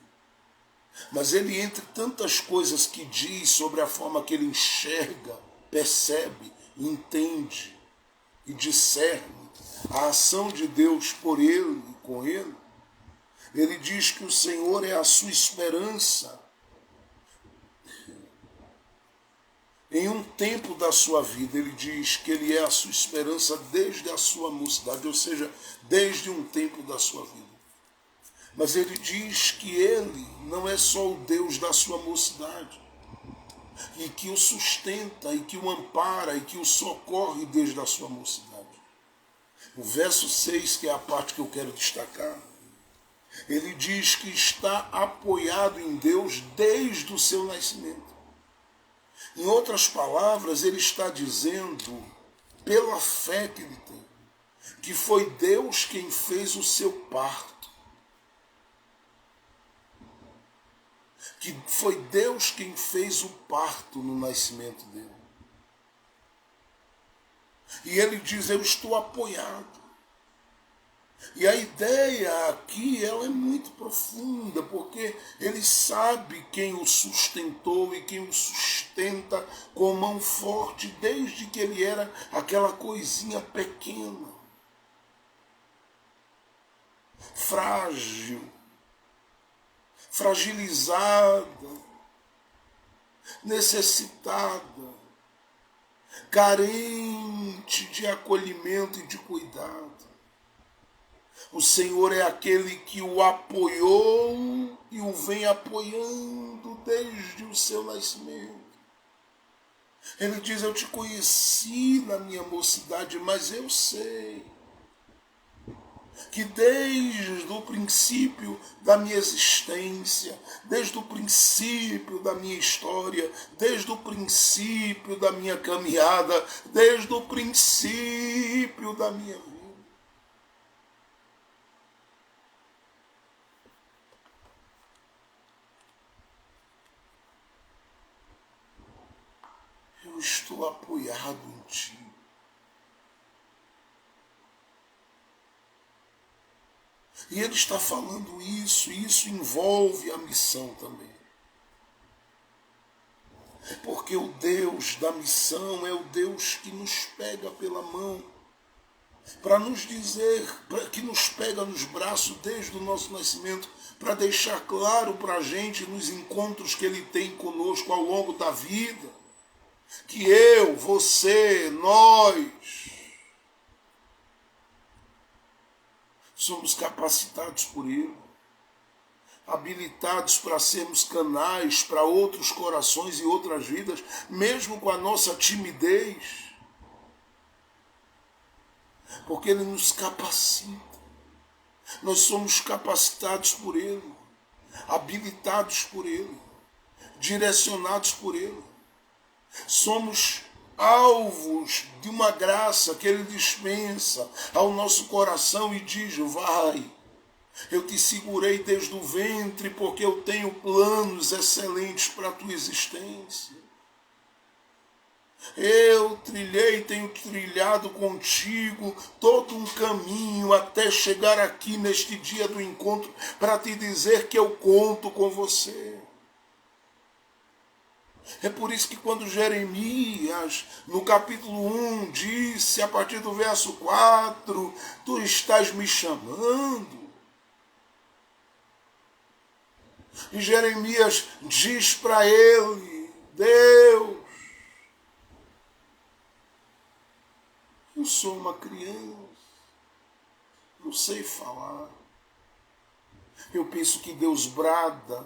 Mas ele, entre tantas coisas que diz sobre a forma que ele enxerga, percebe, entende e discerne a ação de Deus por ele e com ele, ele diz que o Senhor é a sua esperança em um tempo da sua vida. Ele diz que ele é a sua esperança desde a sua mocidade, ou seja, desde um tempo da sua vida. Mas ele diz que ele não é só o Deus da sua mocidade, e que o sustenta, e que o ampara, e que o socorre desde a sua mocidade. O verso 6, que é a parte que eu quero destacar, ele diz que está apoiado em Deus desde o seu nascimento. Em outras palavras, ele está dizendo, pela fé que ele tem, que foi Deus quem fez o seu parto. Que foi Deus quem fez o parto no nascimento dele. E ele diz, eu estou apoiado. E a ideia aqui, ela é muito profunda, porque ele sabe quem o sustentou e quem o sustenta com mão forte desde que ele era aquela coisinha pequena, frágil, fragilizada, necessitada, carente de acolhimento e de cuidado. O Senhor é aquele que o apoiou e o vem apoiando desde o seu nascimento. Ele diz, eu te conheci na minha mocidade, mas eu sei que desde o princípio da minha existência, desde o princípio da minha história, desde o princípio da minha caminhada, desde o princípio da minha vida, eu estou apoiado em ti. E ele está falando isso, e isso envolve a missão também. Porque o Deus da missão é o Deus que nos pega pela mão, para nos dizer, que nos pega nos braços desde o nosso nascimento, para deixar claro para a gente nos encontros que ele tem conosco ao longo da vida, que eu, você, nós somos capacitados por Ele, habilitados para sermos canais para outros corações e outras vidas, mesmo com a nossa timidez, porque Ele nos capacita. Nós somos capacitados por Ele, habilitados por Ele, direcionados por Ele. Somos alvos de uma graça que Ele dispensa ao nosso coração e diz: vai, eu te segurei desde o ventre porque eu tenho planos excelentes para a tua existência. Eu tenho trilhado contigo todo um caminho até chegar aqui neste dia do encontro para te dizer que eu conto com você. É por isso que quando Jeremias, no capítulo 1, disse, a partir do verso 4, tu estás me chamando. E Jeremias diz para ele: Deus, eu sou uma criança, não sei falar. Eu penso que Deus brada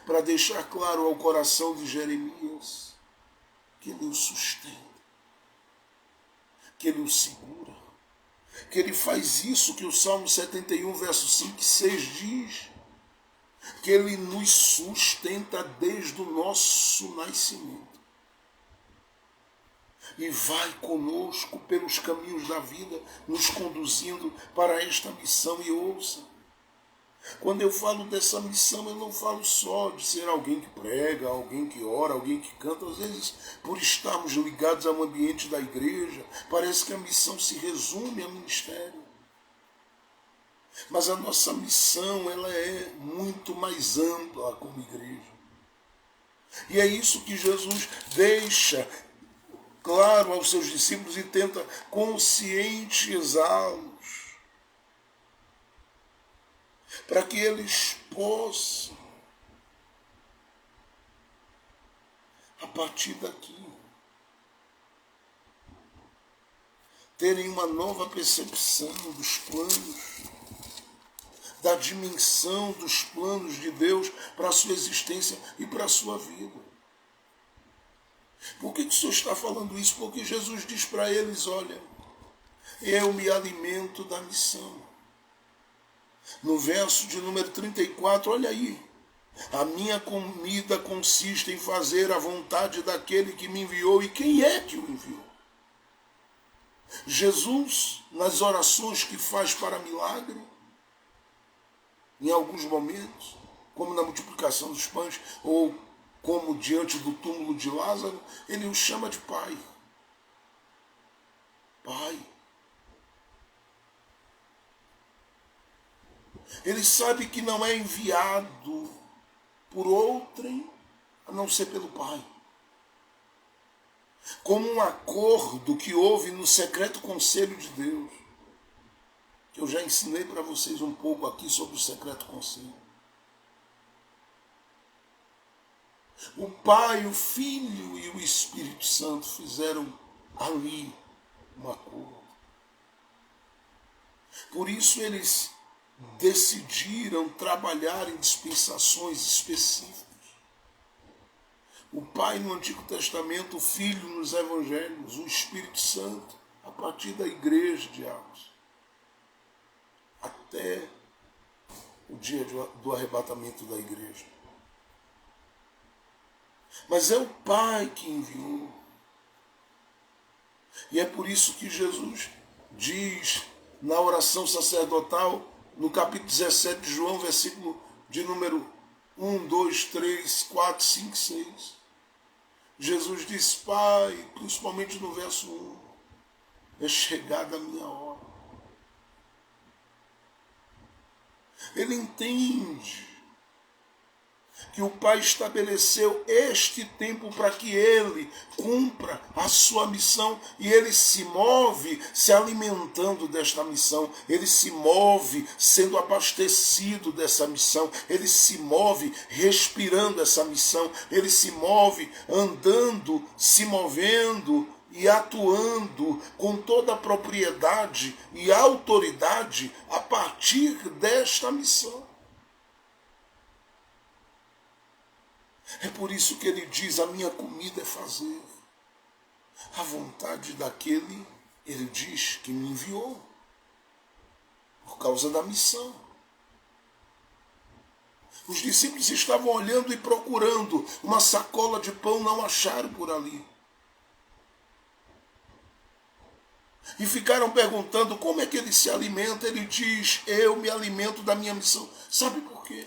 para deixar claro ao coração de Jeremias que Ele o sustenta, que Ele o segura, que Ele faz isso que o Salmo 71, verso 5 e 6 diz, que Ele nos sustenta desde o nosso nascimento e vai conosco pelos caminhos da vida, nos conduzindo para esta missão. E ouça, quando eu falo dessa missão, eu não falo só de ser alguém que prega, alguém que ora, alguém que canta. Às vezes, por estarmos ligados ao ambiente da igreja, parece que a missão se resume a ministério. Mas a nossa missão, ela é muito mais ampla como igreja. E é isso que Jesus deixa claro aos seus discípulos e tenta conscientizá-los, para que eles possam, a partir daqui, terem uma nova percepção dos planos, da dimensão dos planos de Deus para a sua existência e para a sua vida. Por que o Senhor está falando isso? Porque Jesus diz para eles: olha, eu me alimento da missão. No verso de número 34, olha aí: a minha comida consiste em fazer a vontade daquele que me enviou. E quem é que o enviou? Jesus, nas orações que faz para milagre, em alguns momentos, como na multiplicação dos pães, ou como diante do túmulo de Lázaro, ele o chama de Pai. Pai. Ele sabe que não é enviado por outrem a não ser pelo Pai. Como um acordo que houve no secreto conselho de Deus, que eu já ensinei para vocês um pouco aqui sobre o secreto conselho. O Pai, o Filho e o Espírito Santo fizeram ali um acordo. Por isso eles decidiram trabalhar em dispensações específicas. O Pai no Antigo Testamento, o Filho nos Evangelhos, o Espírito Santo a partir da igreja de Atos, até o dia do arrebatamento da igreja. Mas é o Pai que enviou. E é por isso que Jesus diz na oração sacerdotal, no capítulo 17 de João, versículo de número 1, 2, 3, 4, 5, 6. Jesus diz: Pai, principalmente no verso 1, é chegada a minha hora. Ele entende que o Pai estabeleceu este tempo para que ele cumpra a sua missão, e ele se move se alimentando desta missão, ele se move sendo abastecido dessa missão, ele se move respirando essa missão, ele se move andando, se movendo e atuando com toda a propriedade e autoridade a partir desta missão. É por isso que ele diz: a minha comida é fazer a vontade daquele, ele diz, que me enviou, por causa da missão. Os discípulos estavam olhando e procurando uma sacola de pão, não acharam por ali. E ficaram perguntando como é que ele se alimenta. Ele diz: eu me alimento da minha missão. Sabe por quê?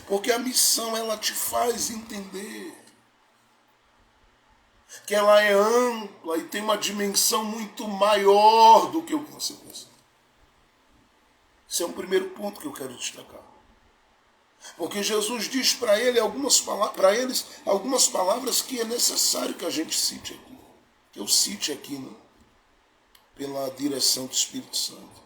Porque a missão, ela te faz entender que ela é ampla e tem uma dimensão muito maior do que o que você pensa. Esse é um primeiro ponto que eu quero destacar. Porque Jesus diz para eles algumas palavras que é necessário que a gente cite aqui. Que eu cite aqui, né? Pela direção do Espírito Santo.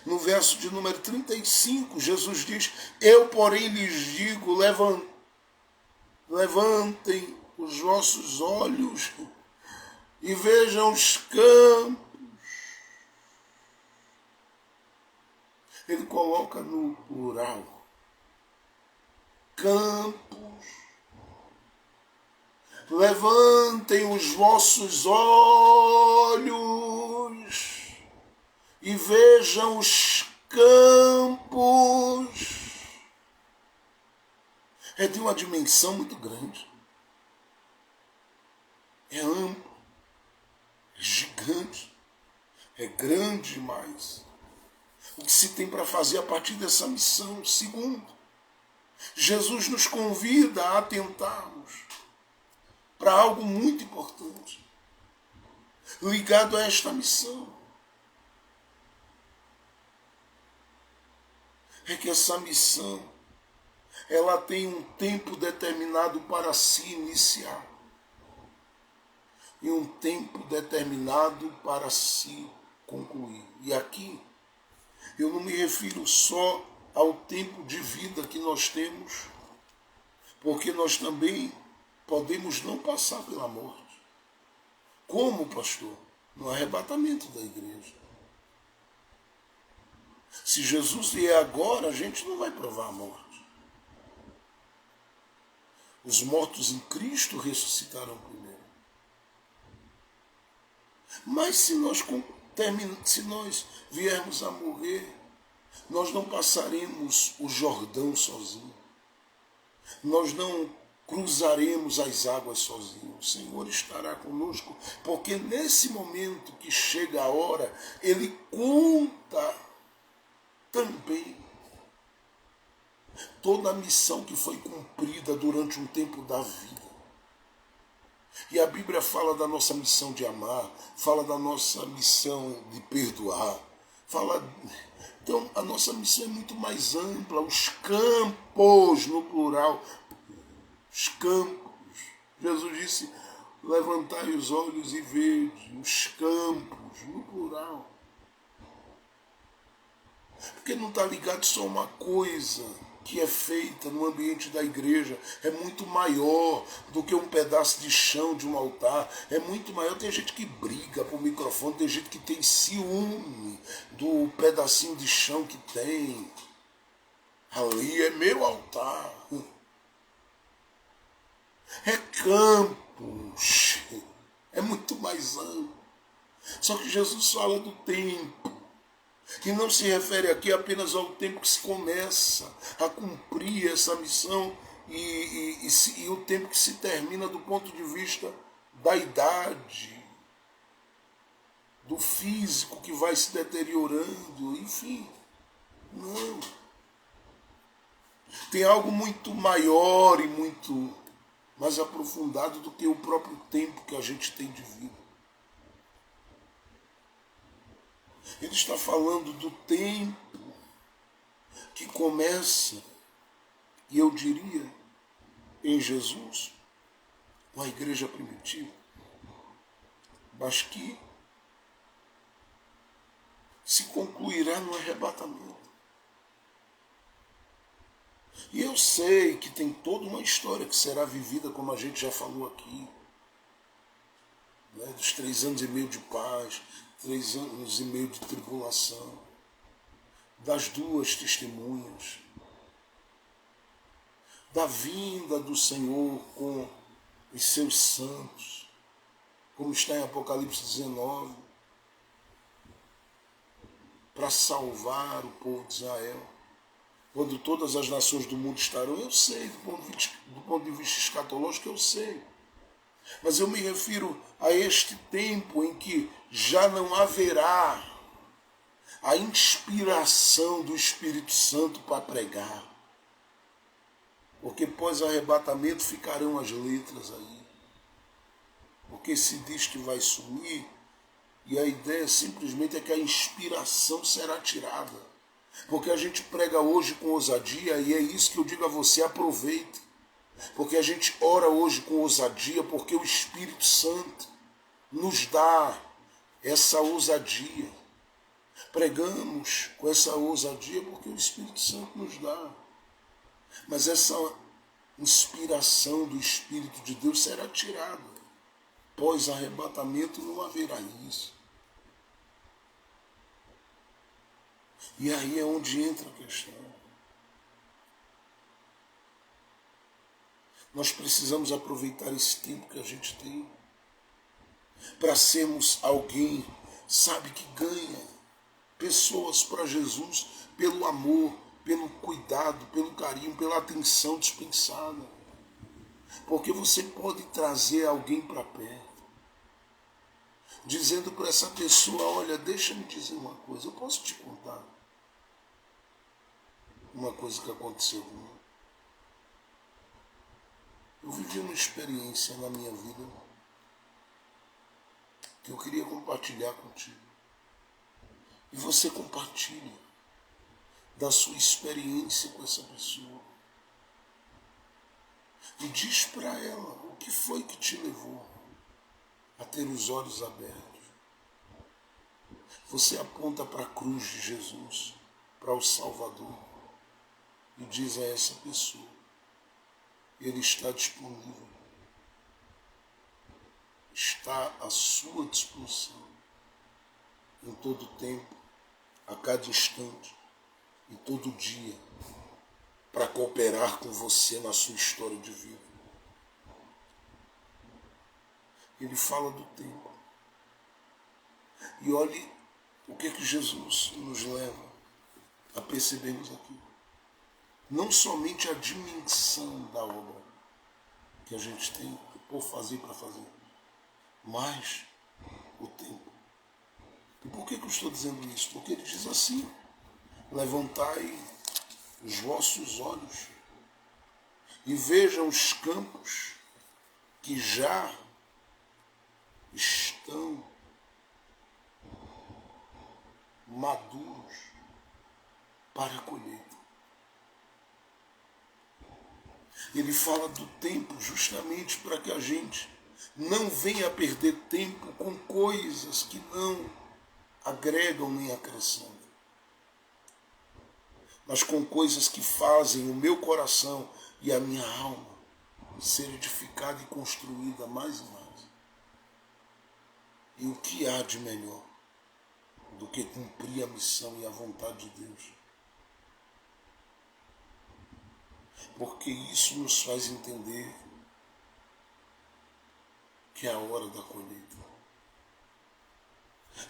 No verso de número 35, Jesus diz: eu, porém, lhes digo, levantem os vossos olhos e vejam os campos. Ele coloca no plural. Campos. Levantem os vossos olhos e vejam os campos. É de uma dimensão muito grande. É amplo. É gigante. É grande demais. O que se tem para fazer a partir dessa missão? Segundo, Jesus nos convida a atentarmos para algo muito importante ligado a esta missão. É que essa missão, ela tem um tempo determinado para se iniciar e um tempo determinado para se concluir. E aqui eu não me refiro só ao tempo de vida que nós temos, porque nós também podemos não passar pela morte. Como, pastor? No arrebatamento da igreja. Se Jesus vier agora, a gente não vai provar a morte. Os mortos em Cristo ressuscitarão primeiro. Mas se nós viermos a morrer, nós não passaremos o Jordão sozinho. Nós não cruzaremos as águas sozinhos. O Senhor estará conosco, porque nesse momento que chega a hora, Ele conta também toda a missão que foi cumprida durante um tempo da vida. E a Bíblia fala da nossa missão de amar, fala da nossa missão de perdoar, Então a nossa missão é muito mais ampla, os campos no plural, os campos. Jesus disse: levantai os olhos e vede os campos no plural. Porque não está ligado só a uma coisa que é feita no ambiente da igreja, é muito maior do que um pedaço de chão de um altar, é muito maior. Tem gente que briga por microfone, tem gente que tem ciúme do pedacinho de chão que tem. Ali é meu altar. É campos, é muito mais amplo. Só que Jesus fala do tempo, que não se refere aqui apenas ao tempo que se começa a cumprir essa missão e o tempo que se termina do ponto de vista da idade, do físico que vai se deteriorando, enfim. Não. Tem algo muito maior e muito mais aprofundado do que o próprio tempo que a gente tem de vida. Ele está falando do tempo que começa, e eu diria, em Jesus, com a igreja primitiva, mas que se concluirá no arrebatamento. E eu sei que tem toda uma história que será vivida, como a gente já falou aqui, né? Dos 3 anos e meio de paz, 3 anos e meio de tribulação, das 2 testemunhas, da vinda do Senhor com os seus santos, como está em Apocalipse 19, para salvar o povo de Israel, quando todas as nações do mundo estarão. Eu sei, do ponto de vista escatológico, eu sei. Mas eu me refiro a este tempo em que já não haverá a inspiração do Espírito Santo para pregar. Porque pós-arrebatamento ficarão as letras aí. Porque se diz que vai sumir, e a ideia simplesmente é que a inspiração será tirada. Porque a gente prega hoje com ousadia, e é isso que eu digo a você, aproveite. Porque a gente ora hoje com ousadia, porque o Espírito Santo nos dá essa ousadia. Pregamos com essa ousadia porque o Espírito Santo nos dá. Mas essa inspiração do Espírito de Deus será tirada. Pós-arrebatamento não haverá isso. E aí é onde entra a questão. Nós precisamos aproveitar esse tempo que a gente tem para sermos alguém, sabe, que ganha pessoas para Jesus pelo amor, pelo cuidado, pelo carinho, pela atenção dispensada. Porque você pode trazer alguém para perto, dizendo para essa pessoa: olha, deixa eu dizer uma coisa, eu posso te contar uma coisa que aconteceu comigo. Eu vivi uma experiência na minha vida que eu queria compartilhar contigo. E você compartilha da sua experiência com essa pessoa. E diz para ela o que foi que te levou a ter os olhos abertos. Você aponta para a cruz de Jesus, para o Salvador, e diz a essa pessoa: Ele está disponível, está à sua disposição, em todo tempo, a cada instante e todo dia, para cooperar com você na sua história de vida. Ele fala do tempo. E olhe o que Jesus nos leva a percebermos aqui. Não somente a dimensão da obra que a gente tem por fazer para fazer, mas o tempo. E por que eu estou dizendo isso? Porque ele diz assim: levantai os vossos olhos e vejam os campos que já estão maduros para a colheita. Ele fala do tempo justamente para que a gente não venha a perder tempo com coisas que não agregam nem acrescentam, mas com coisas que fazem o meu coração e a minha alma ser edificada e construída mais e mais. E o que há de melhor do que cumprir a missão e a vontade de Deus? Porque isso nos faz entender que é a hora da colheita.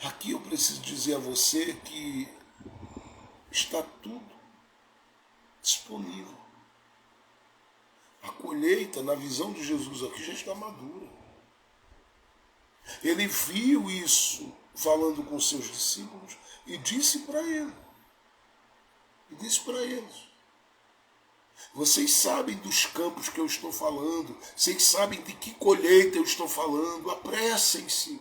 Aqui eu preciso dizer a você que está tudo disponível. A colheita, na visão de Jesus aqui, já está madura. Ele viu isso falando com seus discípulos e disse para ele. E disse para eles: vocês sabem dos campos que eu estou falando, vocês sabem de que colheita eu estou falando, apressem-se.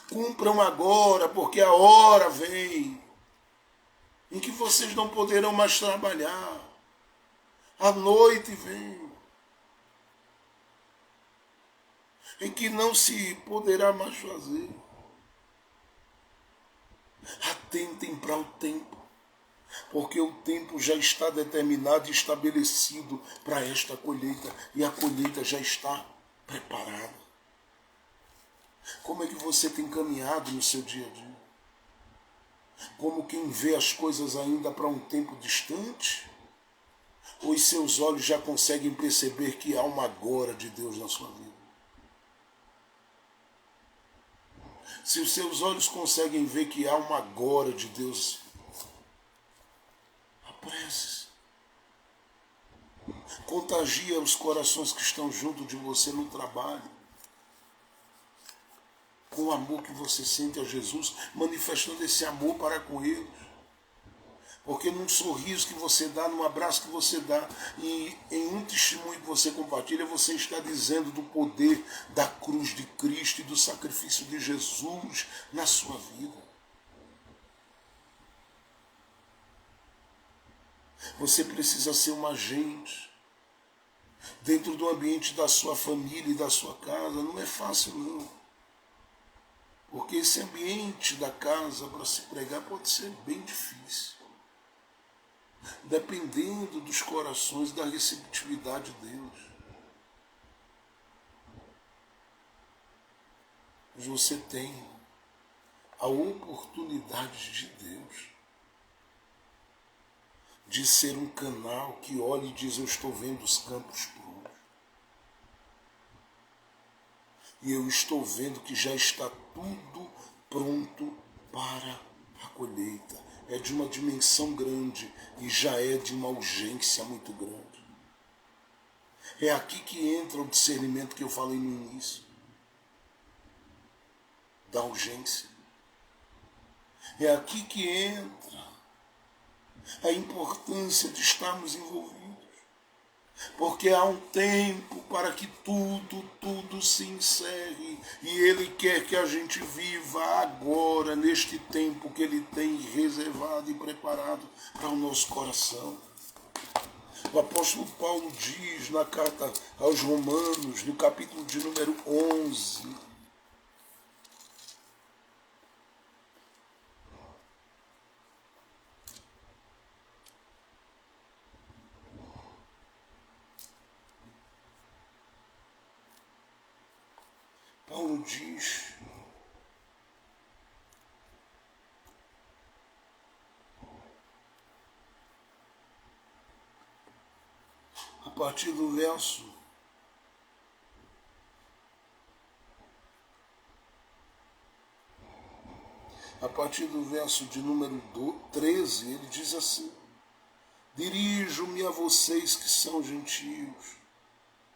Cumpram agora, porque a hora vem em que vocês não poderão mais trabalhar. A noite vem em que não se poderá mais fazer. Atentem para o tempo. porque o tempo já está determinado e estabelecido para esta colheita, e a colheita já está preparada. Como é que você tem caminhado no seu dia a dia? Como quem vê as coisas ainda para um tempo distante? Ou os seus olhos já conseguem perceber que há uma agora de Deus na sua vida? Se os seus olhos conseguem ver que há uma agora de Deus, apresse-se. Contagia os corações que estão junto de você no trabalho, com o amor que você sente a Jesus, manifestando esse amor para com eles. Porque num sorriso que você dá, num abraço que você dá, e em um testemunho que você compartilha, você está dizendo do poder da cruz de Cristo e do sacrifício de Jesus na sua vida. Você precisa ser um agente dentro do ambiente da sua família e da sua casa. Não é fácil, não. Porque esse ambiente da casa para se pregar pode ser bem difícil. Dependendo dos corações, da receptividade de Deus. Mas você tem a oportunidade de Deus de ser um canal que olha e diz: eu estou vendo os campos prontos. E eu estou vendo que já está tudo pronto para a colheita. É de uma dimensão grande e já é de uma urgência muito grande. É aqui que entra o discernimento que eu falei no início, da urgência. É aqui que entra a importância de estarmos envolvidos. Porque há um tempo para que tudo se encerre. E Ele quer que a gente viva agora, neste tempo que Ele tem reservado e preparado para o nosso coração. O apóstolo Paulo diz na carta aos Romanos, no capítulo de número 11, Paulo diz: a partir do verso de número 13, ele diz assim: dirijo-me a vocês que são gentios,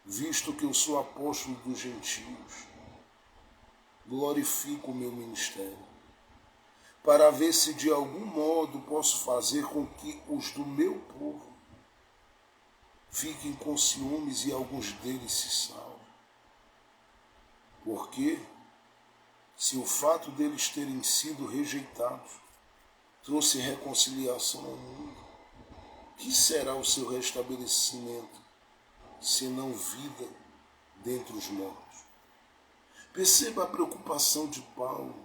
visto que eu sou apóstolo dos gentios, glorifico o meu ministério, para ver se de algum modo posso fazer com que os do meu povo fiquem com ciúmes e alguns deles se salvem. Porque, se o fato deles terem sido rejeitados trouxe reconciliação ao mundo, que será o seu restabelecimento, senão vida dentre os mortos? Perceba a preocupação de Paulo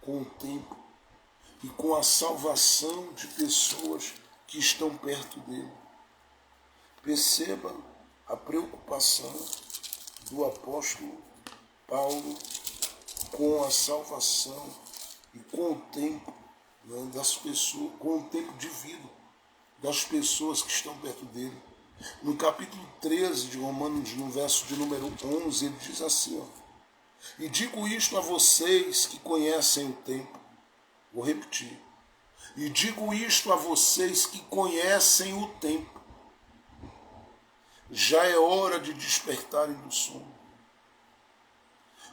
com o tempo e com a salvação de pessoas que estão perto dele. Perceba a preocupação do apóstolo Paulo com a salvação e com o tempo, né, das pessoas, com o tempo de vida das pessoas que estão perto dele. No capítulo 13 de Romanos, no verso de número 11, ele diz assim: ó, e digo isto a vocês que conhecem o tempo. Vou repetir. E digo isto a vocês que conhecem o tempo. Já é hora de despertarem do sono.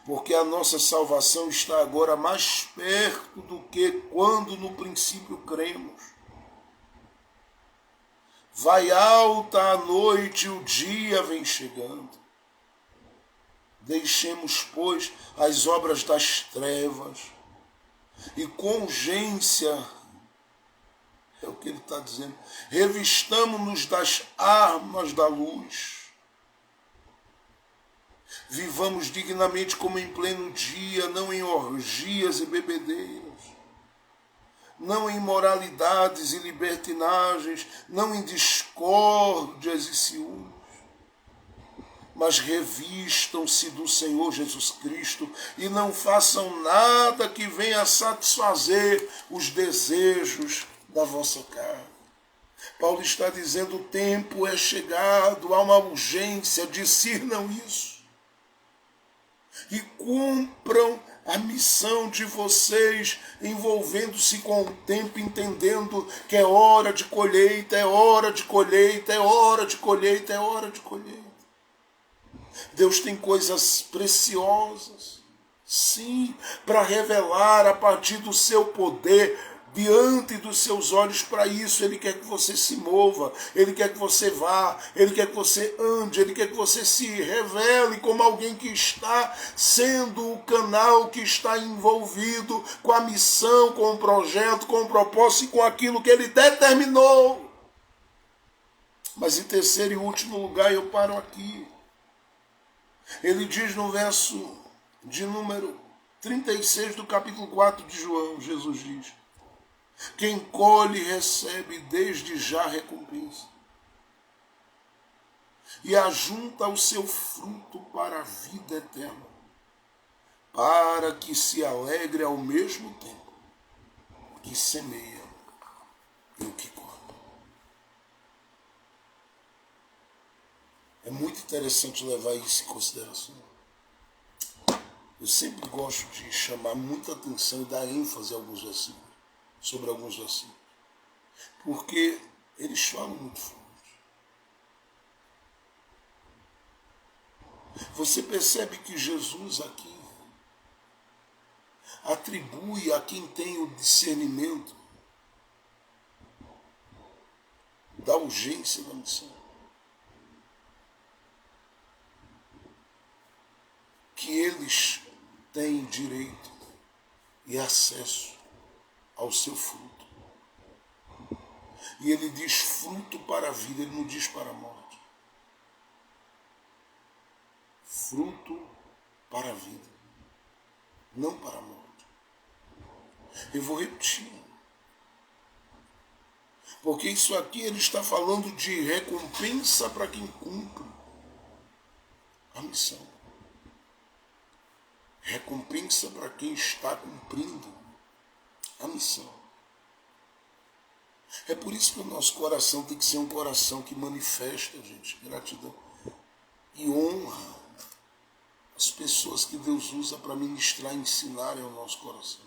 Porque a nossa salvação está agora mais perto do que quando no princípio cremos. Vai alta a noite e o dia vem chegando. Deixemos, pois, as obras das trevas e com urgência, é o que ele está dizendo, revistamo-nos das armas da luz. Vivamos dignamente como em pleno dia, não em orgias e bebedeiras, não em imoralidades e libertinagens, não em discórdias e ciúmes, mas revistam-se do Senhor Jesus Cristo e não façam nada que venha a satisfazer os desejos da vossa carne. Paulo está dizendo: o tempo é chegado, há uma urgência, discernam isso. E cumpram a missão de vocês, envolvendo-se com o tempo, entendendo que é hora de colheita, é hora de colheita, é hora de colheita, é hora de colheita. Deus tem coisas preciosas, sim, para revelar a partir do seu poder, diante dos seus olhos. Para isso Ele quer que você se mova, Ele quer que você vá, Ele quer que você ande, Ele quer que você se revele como alguém que está sendo o canal, que está envolvido com a missão, com o projeto, com o propósito e com aquilo que Ele determinou. Mas em terceiro e último lugar, eu paro aqui. Ele diz no verso de número 36 do capítulo 4 de João, Jesus diz: quem colhe recebe desde já recompensa e ajunta o seu fruto para a vida eterna, para que se alegre ao mesmo tempo que semeia e o que colhe. É muito interessante levar isso em consideração. Eu sempre gosto de chamar muita atenção e dar ênfase a alguns versículos, sobre alguns versículos, porque eles falam muito forte. Você percebe que Jesus aqui atribui a quem tem o discernimento da urgência da missão, que eles têm direito e acesso ao seu fruto. E ele diz fruto para a vida, ele não diz para a morte. Fruto para a vida, não para a morte. Eu vou repetir. Porque isso aqui ele está falando de recompensa para quem cumpre a missão. Recompensa para quem está cumprindo a missão. É por isso que o nosso coração tem que ser um coração que manifesta, gente, gratidão e honra as pessoas que Deus usa para ministrar e ensinar ao nosso coração.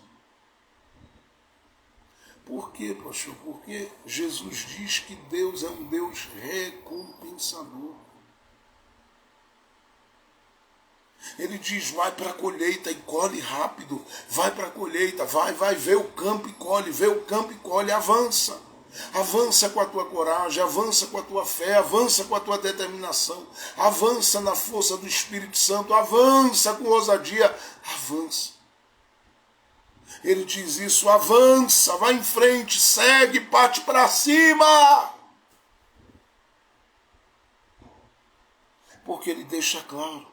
Por quê, pastor? Porque Jesus diz que Deus é um Deus recompensador. Ele diz: vai para a colheita e colhe rápido. Vai para a colheita, vai, vê o campo e colhe, vê o campo e colhe, avança. Avança com a tua coragem, avança com a tua fé, avança com a tua determinação, avança na força do Espírito Santo, avança com ousadia, avança. Ele diz isso: avança, vai em frente, segue, parte para cima. Porque ele deixa claro: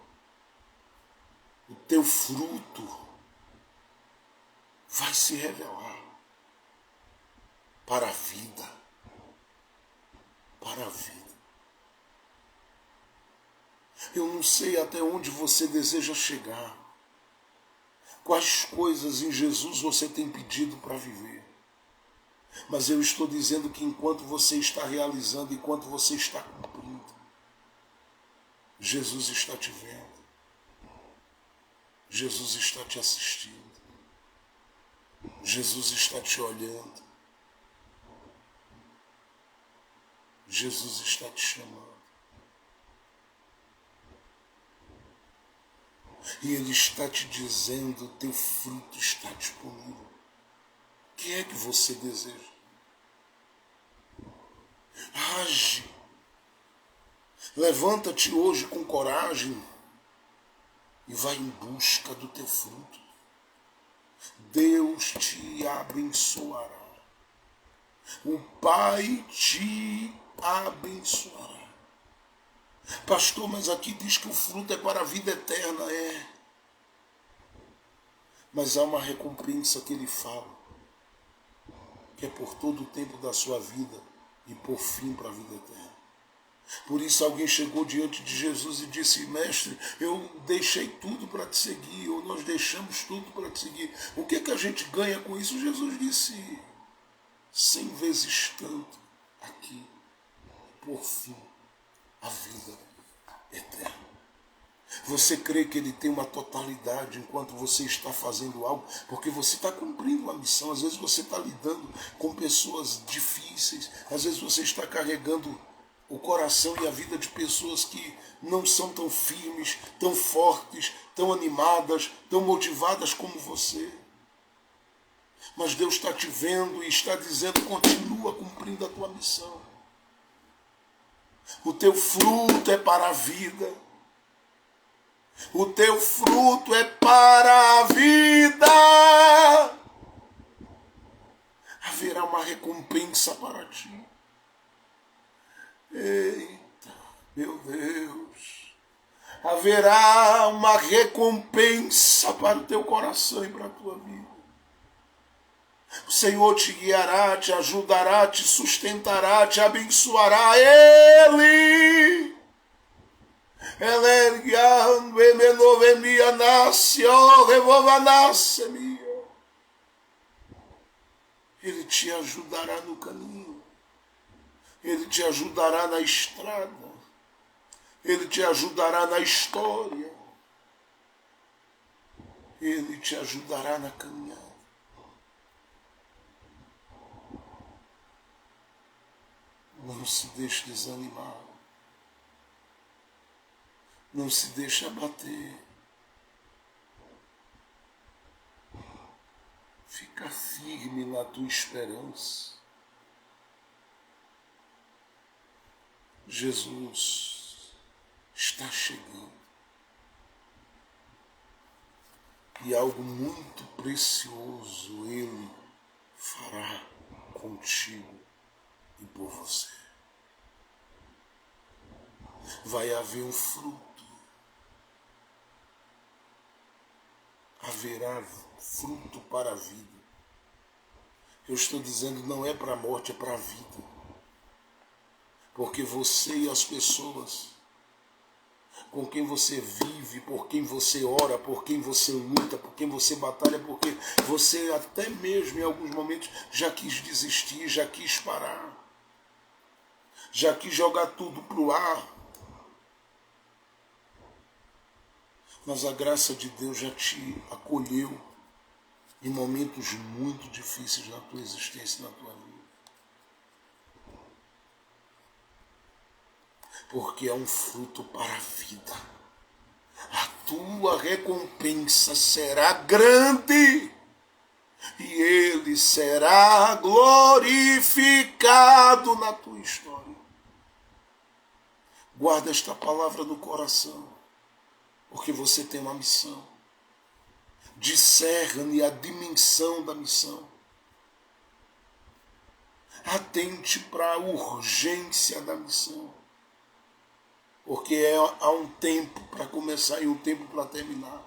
o teu fruto vai se revelar para a vida. Para a vida. Eu não sei até onde você deseja chegar. Quais coisas em Jesus você tem pedido para viver. Mas eu estou dizendo que enquanto você está realizando, enquanto você está cumprindo, Jesus está te vendo. Jesus está te assistindo. Jesus está te olhando. Jesus está te chamando. E Ele está te dizendo: teu fruto está disponível. O que é que você deseja? Age. Levanta-te hoje com coragem e vai em busca do teu fruto. Deus te abençoará. O Pai te abençoará. Pastor, mas aqui diz que o fruto é para a vida eterna. É. Mas há uma recompensa que ele fala. que é por todo o tempo da sua vida e por fim para a vida eterna. Por isso alguém chegou diante de Jesus e disse: mestre, eu deixei tudo para te seguir, ou nós deixamos tudo para te seguir. O que é que a gente ganha com isso? Jesus disse: 100 vezes tanto aqui, por fim, a vida eterna. Você crê que ele tem uma totalidade enquanto você está fazendo algo, porque você está cumprindo uma missão. Às vezes você está lidando com pessoas difíceis, às vezes você está carregando o coração e a vida de pessoas que não são tão firmes, tão fortes, tão animadas, tão motivadas como você. Mas Deus está te vendo e está dizendo: continua cumprindo a tua missão. O teu fruto é para a vida. O teu fruto é para a vida. Haverá uma recompensa para ti. Eita, meu Deus. Haverá uma recompensa para o teu coração e para a tua vida. O Senhor te guiará, te ajudará, te sustentará, te abençoará. Ele te ajudará no caminho. Ele te ajudará na estrada. Ele te ajudará na história. Ele te ajudará na caminhada. Não se deixe desanimar. Não se deixe abater. Fica firme na tua esperança. Jesus está chegando. E algo muito precioso Ele fará contigo e por você. Vai haver um fruto. Haverá fruto para a vida. Eu estou dizendo, não é para a morte, é para a vida. Porque você e as pessoas com quem você vive, por quem você ora, por quem você luta, por quem você batalha, porque você até mesmo em alguns momentos já quis desistir, já quis parar, já quis jogar tudo para o ar. Mas a graça de Deus já te acolheu em momentos muito difíceis na tua existência, na tua vida. Porque é um fruto para a vida. A tua recompensa será grande e Ele será glorificado na tua história. Guarda esta palavra no coração, porque você tem uma missão. Discerne a dimensão da missão. Atente para a urgência da missão. Porque há um tempo para começar e um tempo para terminar.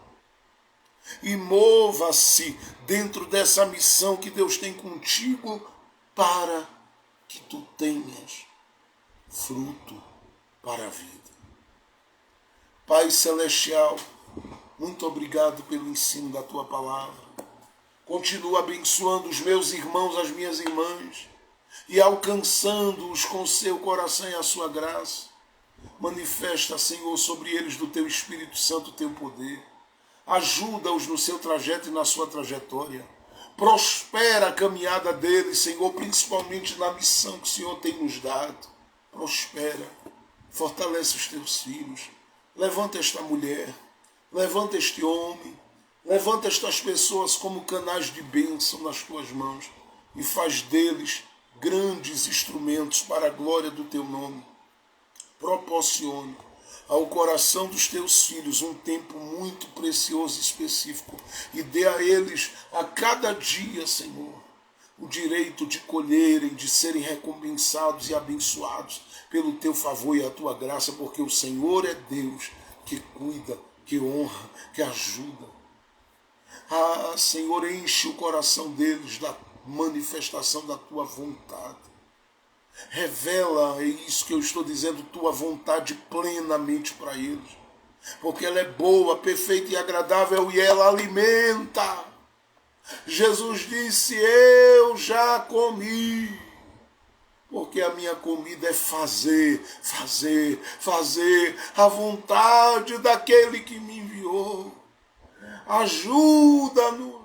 E mova-se dentro dessa missão que Deus tem contigo para que tu tenhas fruto para a vida. Pai Celestial, muito obrigado pelo ensino da Tua palavra. Continua abençoando os meus irmãos, as minhas irmãs, e alcançando-os com seu coração e a sua graça. Manifesta, Senhor, sobre eles do Teu Espírito Santo o Teu poder. Ajuda-os no seu trajeto e na sua trajetória. Prospera a caminhada deles, Senhor, principalmente na missão que o Senhor tem nos dado. Prospera. Fortalece os Teus filhos. Levanta esta mulher. Levanta este homem. Levanta estas pessoas como canais de bênção nas Tuas mãos. E faz deles grandes instrumentos para a glória do Teu nome. Proporcione ao coração dos teus filhos um tempo muito precioso e específico e dê a eles a cada dia, Senhor, o direito de colherem, de serem recompensados e abençoados pelo teu favor e a tua graça, porque o Senhor é Deus que cuida, que honra, que ajuda. Ah, Senhor, enche o coração deles da manifestação da tua vontade. Revela, é isso que eu estou dizendo, tua vontade plenamente para eles. Porque ela é boa, perfeita e agradável e ela alimenta. Jesus disse, eu já comi. Porque a minha comida é fazer a vontade daquele que me enviou. Ajuda-nos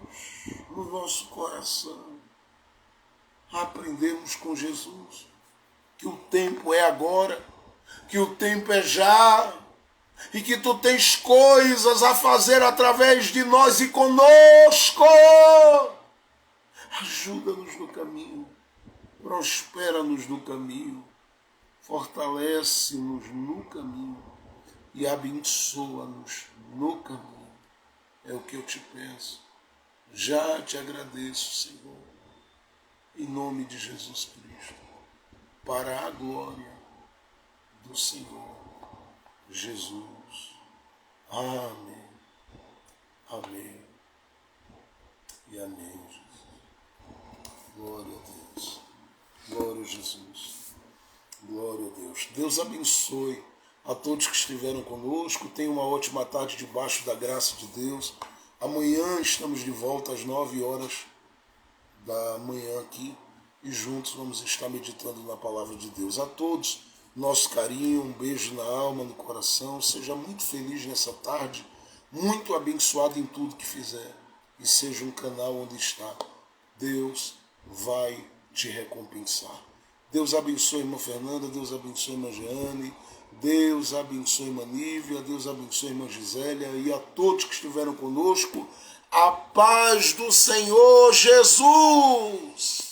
no nosso coração a aprendermos com Jesus que o tempo é agora, que o tempo é já, e que tu tens coisas a fazer através de nós e conosco. Ajuda-nos no caminho, prospera-nos no caminho, fortalece-nos no caminho e abençoa-nos no caminho. É o que eu te peço. Já te agradeço, Senhor, em nome de Jesus Cristo, para a glória do Senhor Jesus. Amém. Amém. E amém, Jesus. Glória a Deus. Glória a Jesus. Glória a Deus. Deus abençoe a todos que estiveram conosco. Tenham uma ótima tarde debaixo da graça de Deus. Amanhã estamos de volta às 9 horas da manhã aqui e juntos vamos estar meditando na palavra de Deus. A todos, nosso carinho, um beijo na alma, no coração. Seja muito feliz nessa tarde, muito abençoado em tudo que fizer e seja um canal onde está. Deus vai te recompensar. Deus abençoe a irmã Fernanda, Deus abençoe a irmã Jeane, Deus abençoe a irmã Nívia, Deus abençoe a irmã Gisélia e a todos que estiveram conosco. A paz do Senhor Jesus!